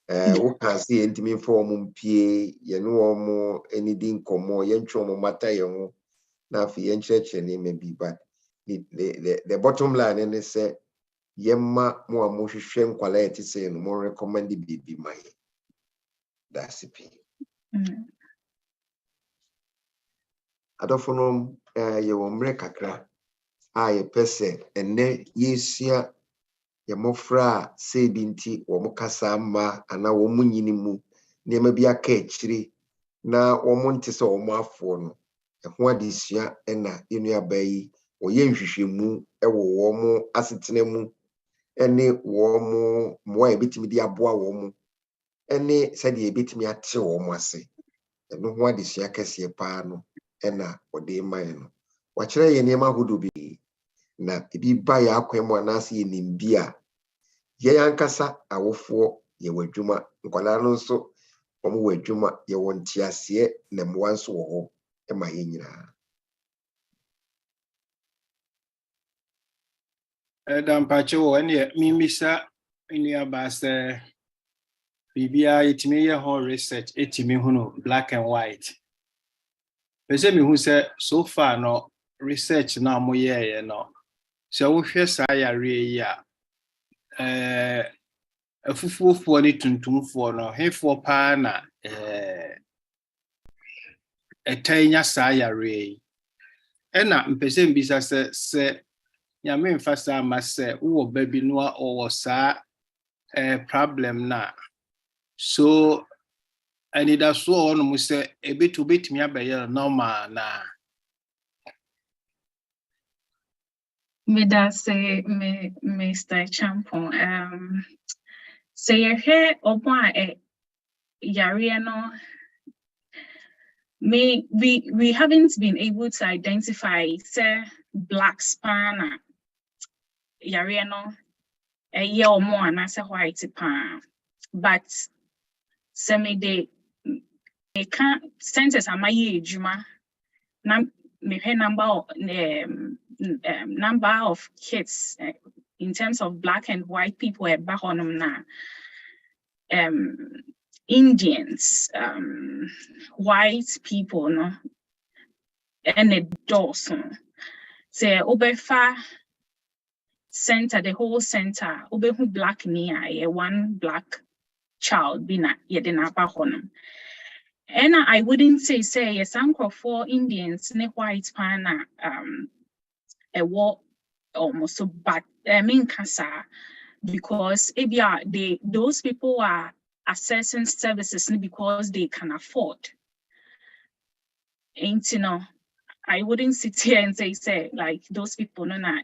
Wo can see ntimi for mo mpie ye no mo anything komo ye ntwo mo mata ye ho na afi ye nkyerɛkyerɛ ne ma bi, but the bottom line is say yemma mo hwehwɛ nkwala eti say no mo recommend bibi mai. That's it. Adofonom ye wo mre kakra ye pese enne yesua ye mofra say binti wo mokasa ma ana wo munyini mu ne ma bi aka akire na wo monte se wo afo no ho adesua na enua bayi wo ye nhwehwemu wo wo mo asetena mu ene wo mo e betimi di aboa wo mo ene sade e betimi ate wo mo ase eno ho adesua kase pa no ena ode man no wa kire ye niam ahodo bi na ebi ba ya akwemu anase ye nimbia ye yankasa awofo ye wadwuma nkwala no nso omo wadwuma ye wontiase na mwa nso wo ho e ma ye nyina. Dampacho ene mimisa enia base bibia yetimi ye ho research etimi hunu black and white. Pese mi hu se so far no research na mo ye no se wo hwe sa yare ya afufuofo ni tuntumfo no hefo pa na etanya sa yare ena mpese mbisa se nyame mfasa ma se wo baby no o sa problem na so ani da so ono mu se ebetu betimi abaye normal na Me da say Mr. Champon say ye he obo yare no we haven't been able to identify say black spanner yare no ye omo anase white pan, but say me they can't census amaye ejuma na me he number of kids in terms of black and white people back on them now. Indians, white people, no, and a Dawson. Say Obefa center, the whole center, Obehu black near one black child bina yedinapa honum. And I wouldn't say yes, uncle for Indians, ne white pana, a war almost so, but I mean, Kasa, because those people are accessing services because they can afford. Ain't you know, I wouldn't sit here and say like those people no na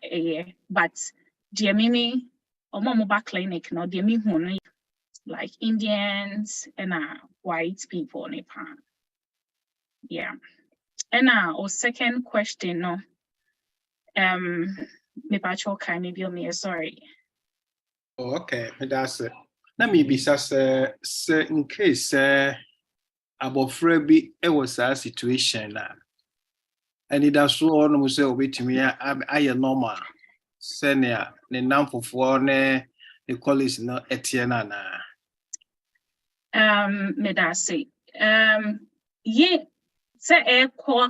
but dear mimi or mobile clinic no dear me like Indians and white people in Japan. Yeah. And our second question no me pacho kai maybe me sorry. Oh, okay, that's it. Let me be say in case abofra bi e was a situation na and it does so on say wait me I normal senior ne namfofo ne the college no etiena na Me da say ye say ko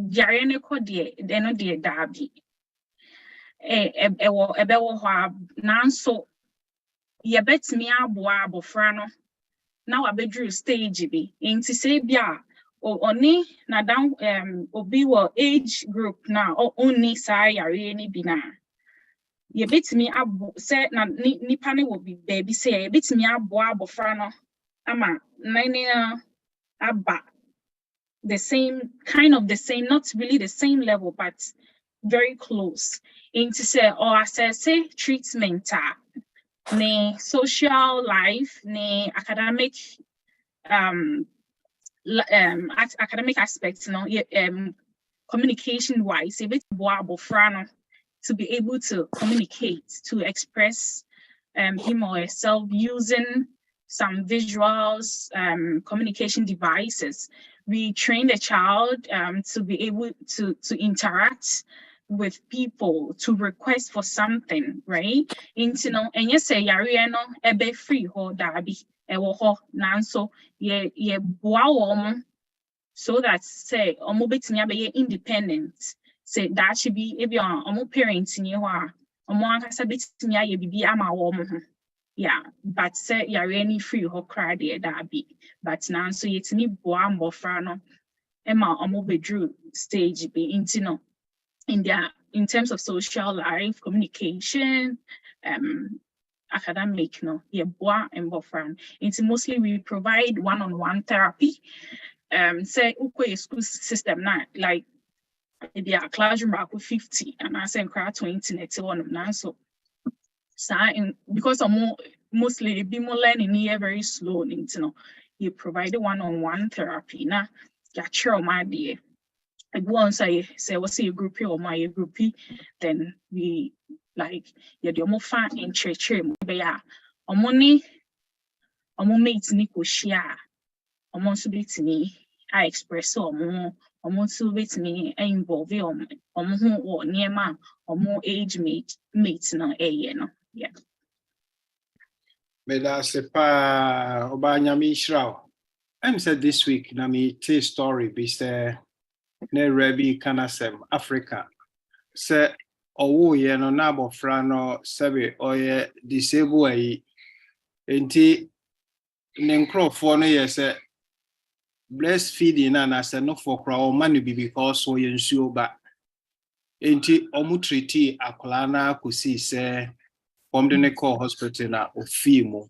jare ne ko de no de dabi ewo ebewo ho nanso ye betimi aboa abofra no na wabedru stage bi enti say bia oni na down obi wo age group na oni say yare ni bi na ye betimi abo say na nipa ne wo bi baby say ye betimi aboa abofra no ama nine aba the same kind of the same, not really the same level but very close into say or assess treatment ne social life ne academic academic aspects communication wise a bit to be able to communicate, to express him or herself using some visuals, communication devices. We train the child to be able to interact with people, to request for something, right? Into no, and yes, say yare no ebe free ho dabi ewo ho nanso ye boa so that say omo betimi abe independent. Say that should be ebi omo parents ni ho a omo ankasa betimi aye bibi ama wo mo ho. Yeah, but say yare any free ho cry there dabi. But now so yetimi boa mbofra no ema omo bedru stage be into no in terms of social life, communication, academic, no, yeah, boa and mbofra. It's mostly we provide one-on-one therapy. Say ukwe school system na like maybe a classroom back with 50 and I say crowd 20 next one of now so because I'm mostly be more learning here very slow you know you provide one-on-one therapy na ya chill my dear once I say what's a groupie or my groupie then we like yeah the more fun in church yeah omoni mates ni ko share omo so betimi I express omo to betimi involve omo ho wo niema omo age mate no no yeah me da se pa obanya mi shrao I'm said this week na me tell story be say ne rebi kanasem Africa say owo ye no na abofra no sebe oye disable ayi enti ne nkrofo no ye say breastfeeding na say no for kra o manu bi because so ye nsuo ba enti omu treaty akola na kosi say from the call hospital na ofimo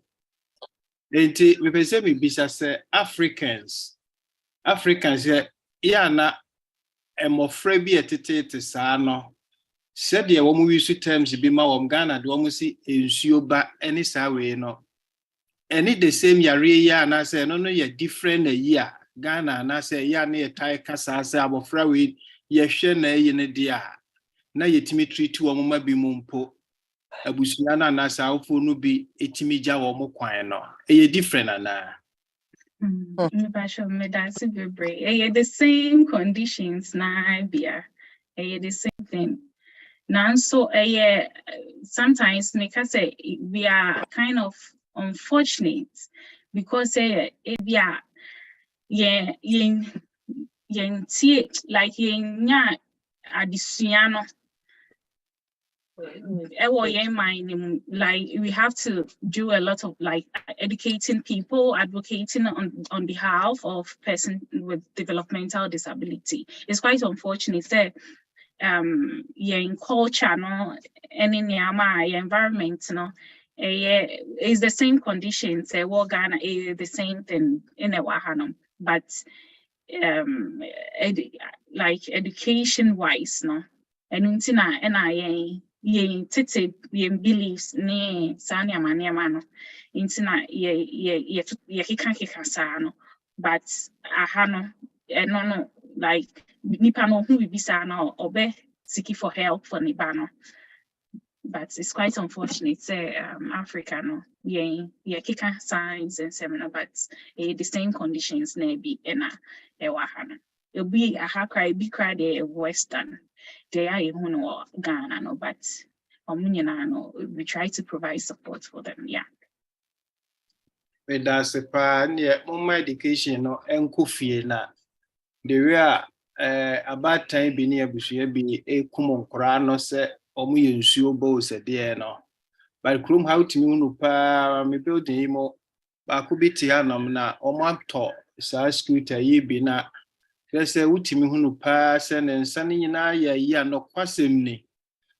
enti me pese me bisa say Africans ya na emofra bi etete saa no said the woman we use terms be ma wom Ghana do almost see nsuo ba any saa we no any the same yare ya na say no ye different a year Ghana na say ya na ye tai kasa say abofra we ye hwe na ye ne dia na yetimi treat wo mama bi mumpo abusua na na say awfo no bi etimi gya wo mo kwan no e different ana that's the same conditions na bia the same thing now so sometimes make us say we are kind of unfortunate because like adisuano like we have to do a lot of like educating people, advocating on behalf of person with developmental disability. It's quite unfortunate that in culture no and in your environment no is the same conditions Ghana is the same thing in a Wahanum, but like education wise no and tete beliefs ne sani amaniamano intina kika but ahano no like nipa no who bibisa no obe seeking for help for nibano. But it's quite unfortunate say Africa no kika signs and seminar but the same conditions maybe in a wahano it'll be a hakra be cried a western they are in Ghana no but we try to provide support for them. With that's a pan my education no enkofie na the way about time be near bushia be a common crano se omu yensuo bo se de no but krum how to no pa me building mo ba ko biti hanom na omo to sa scooter yi bi na say utimi hunu pa se ne nsane nyina ya no kwasem ni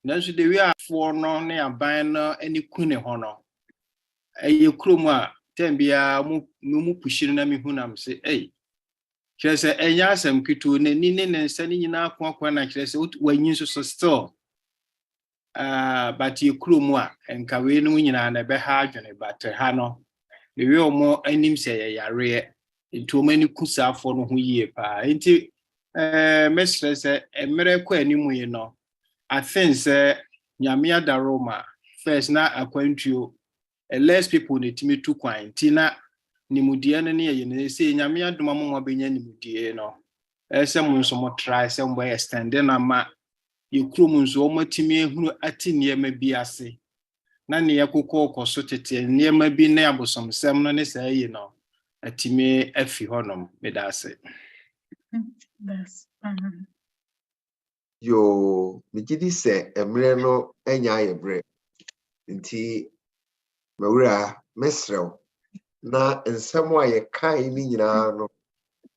nanso de wi afo no ne aban no ani kune ho no eye krom a tembia mu pushiri na mi hunam se kire se enya asem kitu ne ni ne nsane nyina akwa na kire se wanyin so still but ye krom a enka we no nyina na be ha adwene but ha no de wi omo anim se yare into many kusa for no ho yie pa enti mesre se emere kwa animu ye no I think say nyamia da Roma first na akwantuo less people need me to kwantina nimudie no ne ye ne say nyamia doma mo benya nimudie no ese mo nso mo try say mo extend na ma ye krom nso mo timi ehunu ati niema bi ase na ne yakokọ koso tete niema bi na abosom sem no ne say ye no atimi afi honom medase. That's yo mejidi se emre no enya yebre nti mawura mesrew na nsemo aye kai ni nyina no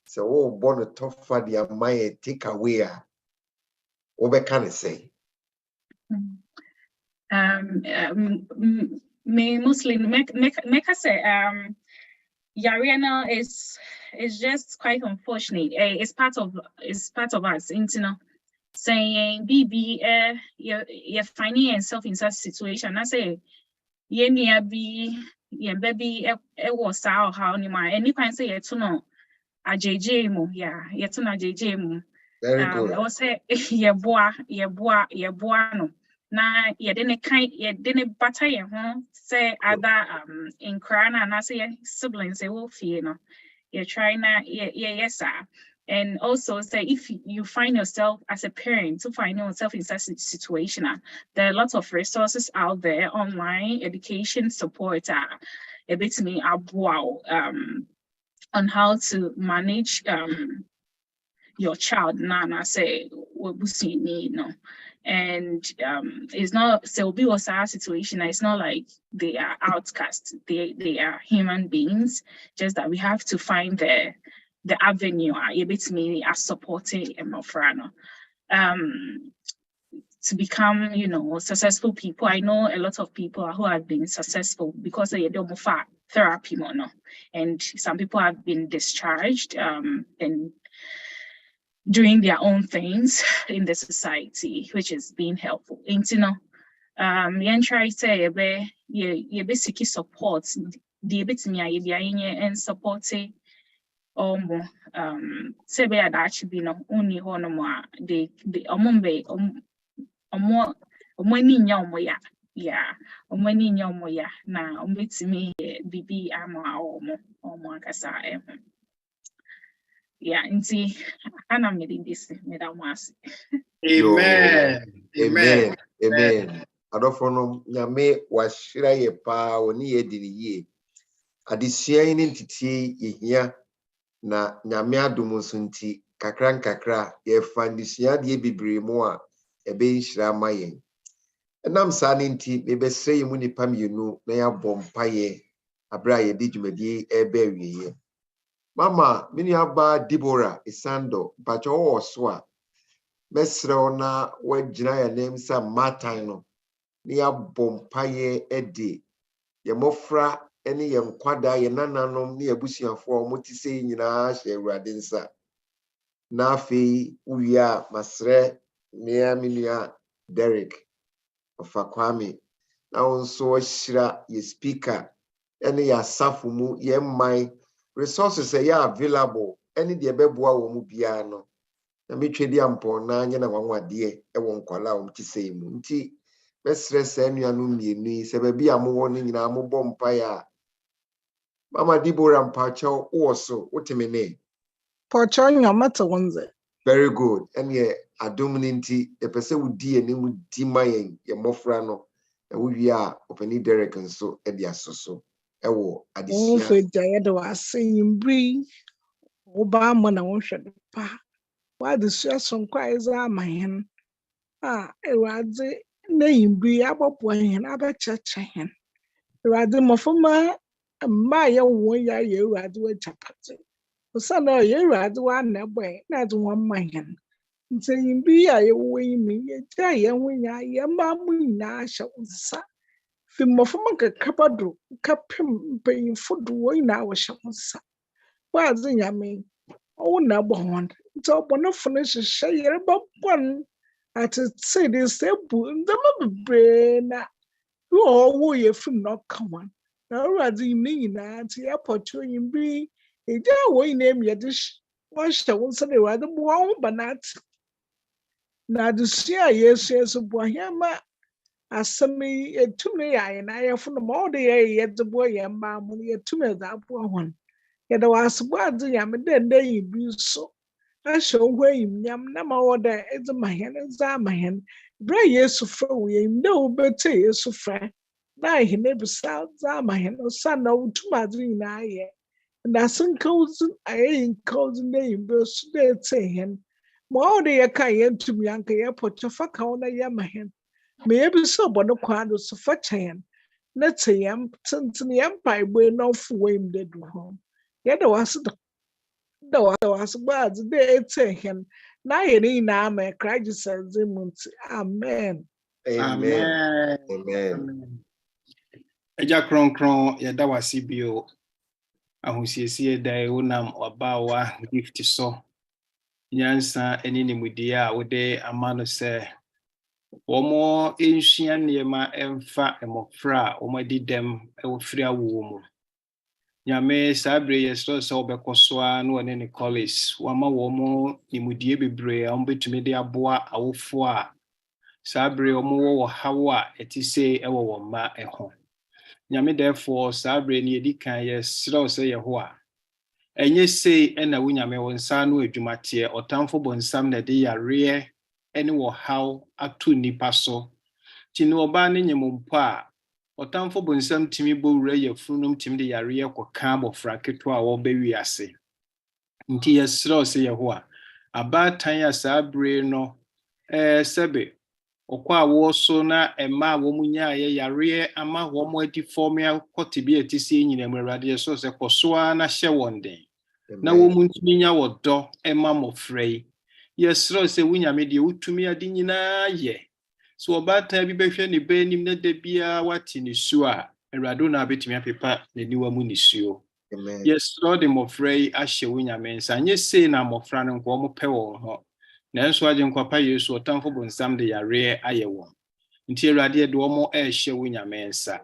se wo bo no tofa dia my take away a wo be kan say me Muslim make us say Yariana is just quite unfortunate. It's part of us, you know, saying BB you're finding yourself in such a situation. I say yeah baby was how ni ma any can say to no a JJ mu to na JJ mu very good I say ye boa no na ye didn't butter ye say other in crana and I say siblings they will fear no you're trying na yes sir. And also say if you find yourself as a parent to find yourself in such a situation, there are a lot of resources out there, online education support a bit me wow on how to manage your child nana say and it's not so be was our situation. It's not like they are outcasts, they are human beings, just that we have to find the avenue a bit me as supporting Mofrano to become, you know, successful people. I know a lot of people who have been successful because they don't offer therapy mono, and some people have been discharged and doing their own things in the society, which has been helpful. And you know, try say you basically support the bit me and supporting say be that actually be no only one more the omombe omani nya omani nya na ombetimi bibi ama omo akasa nti ana me this me da wase. Amen adofo no nyame wahira ye pa oni ye dini ye adesua yi ne ntitie yehia na nyame adom nso nti kakra nkakra yefa adesua de bebree mu a ebe nhyira ma yen enam saa ne nti mebesre yi mu nipa mienu na ya bɔ mpaye abra ye di dwumadi ebe awieye mama mini aba Deborah Isando bacho wo so a mesre na wagina ya nem sa matan no ne ya bɔ mpaye edi ye mofra ene ye nkwada ye nananom ne abusuafo moti sei nyina hye Awurade nsa na afi uwia masre mea minua Derek Ofakwame na onso hyira ye speaker ene ya safo mu ye mai resources ya available ene de beboa wo mu bia no na metwedi ampo na anya na wanwade e wo nkwala wo ti sei mu nti mesre sa nuanu mienu se ba bia mo wo no nyina mo bɔ mpaya mama Deborah mpacho wo so wotemene Pocho nyamata wonze. very good ene adom ni nti epese wudi ene mu di mayen ye mofra no e wo wi a opani Derek nso e dia soso e wo adesua Ofe jaye do asimbri. Oba mo na wonhwe pa. Wa de suason kwa eza amahen. Ewade na yimbri abopo hen abecheche hen. Ewade mofoma ma ye wo ya ye ewade wa chapate. Osana ye ewade wa na boy na de won mahen. Nti yimbri ya ye wo yimi ye ja ye hunya ye ma mu na ahya unsa. Fi mofoma kakabado kapem peyimfo do wo na wo hya unsa. Wa ze nyame o na bo hon. Nti obonofo no hyehyɛ yere babon at say this sebu ndama bebre na wo ye film no come on na already ni na ti airport yimbri eja wo ina em ye dish wo hye wo se de wa de bo wo banat na de sia yesu bo hema asemi etumi ya na yefo no mo de ye de bo ye ma mo ye tumi da bo hon ye da was bo adu ya me de yimbri so asho hweyim nyam na ma woda eze mahen za mahen bra yesu fra we nde obete yesu fra na hine bisa za mahen sa na utuma drin na aye na sun kauzu ayin kauzu ne yimbe su de tehen ma woda ye kan yentum yanka ye pocho fa ka wona ye mahen me ye bisa bono kwado su fa chen na teyam tintin yam pai bo no fu we mde du ho ye da wasu da was bad they taken na yeni na me Christ munti amen amen Amen. amen Amen. Eja kronkron yɛda wase bio ahosiesie da wonam wabawa gift so nyansa ene nimudie a wode ama no sɛ wɔn ensua nneɛma emfa emofra a wɔn adi dɛm ɛwɔ firi awo mu nyame saa bere yɛsrɛ sɛ wɔbɛkɔ so a na wɔne ne college wɔama wɔn nimudie bebree a wɔn betumi de aboa awofo a saa bere wɔn wɔ haw a ɛte sɛ ɛwɔ wɔn mma ɛho nyame therefore saa bere ne yɛdi kan yɛsrɛ sɛ yɛho a ɛnyɛ sei ɛna wo nyame wo nsa no adwuma teɛ ɔtamfo bɔnsam na de yareɛ ɛne wɔ haw ato nipa so ti ne ɔbaa ne nyemompo a ɔtamfo bɔnsam timi bɔwura yɛ funum timi de yareɛ kɔka abɔfra ketewa a wɔbɛwi ase nti yɛsrɛ sɛ yɛho a abaatan a saa bere no sɛbe ɔkɔ a wo so na ɛma a wɔn nya yɛ yareɛ ama wɔn adi fɔmia kɔte bi ɛte sɛ nyina mu Awurade yɛsrɛ sɛ kɔsoa na hyɛ wɔn den na wɔn ntumi nya wɔdɔ ɛma mmɔfra yi yɛsrɛ sɛ wo nyame deɛ wotumi ade nyinaa yɛ so ɔbaatan bi bɛhwɛ ne bɛ nim na da biara wate ne su a Awurade na abɛtumi apepa n'aniwa mu ne suo yɛsrɛ de mmɔfra yi ahyɛ wo nyame nsa nyɛ sei na mmɔfra no nkɔ wɔn pɛ wɔn ho nanso agye nkwapa Yesu ɔtamfo bonsam de yareɛ ayɛ wɔn nti Awurade de wɔn ɛhyɛ wo nyame nsa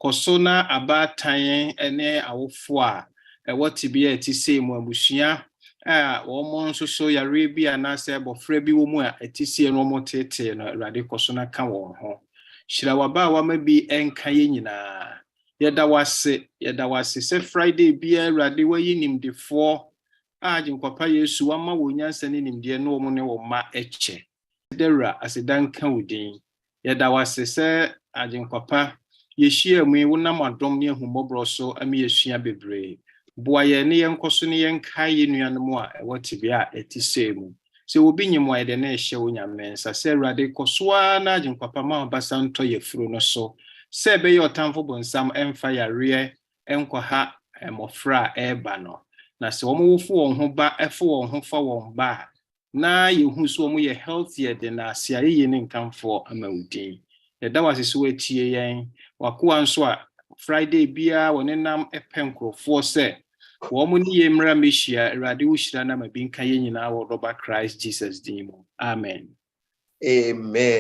kɔso na abaatan ne awofo a ɛwɔ tibia ɛte sɛ mu abusua a wɔn nso so yareɛ bi anaasɛ bɔfra bi wɔ mu a ɛte sɛ no wɔn tete no Awurade kɔso na ka wɔn ho hyira waba a wama bi ɛnka yɛ nyinaa yɛda wase sɛ Friday biara Awurade wayi nimdefoɔ agye nkwapa Yesu wama wɔ nyansa ne nimdeɛ no wɔn ne wɔn ma ɛkyɛ dɛwura asedanka wodin yɛda wase sɛ agye nkwapa yeshia mu wonam adom ne ahumobro so ami yeshia bebre boa ye ne yenkoso ne yenka ye nuanom a ewotibia etisemu se obi nyimo ede na ehye wonyamensa se Awurade kosoa na agimpapa ma obasanto yefuro no so se be ye otamfo bonsam emfa yare enkwa emofra eba no na se omwofo won ho ba efo won ho fa won ba na yehu so omo ye healthier than asia ye ne nkamfo amaudin yeda wasese wetie yen wakoa nso a Friday bia wonenam epenkrofo se wo mo ni yemra mehia Awurade wo hyira na mabinka ye nyina wo doba Christ Jesus din mu amen. Amen.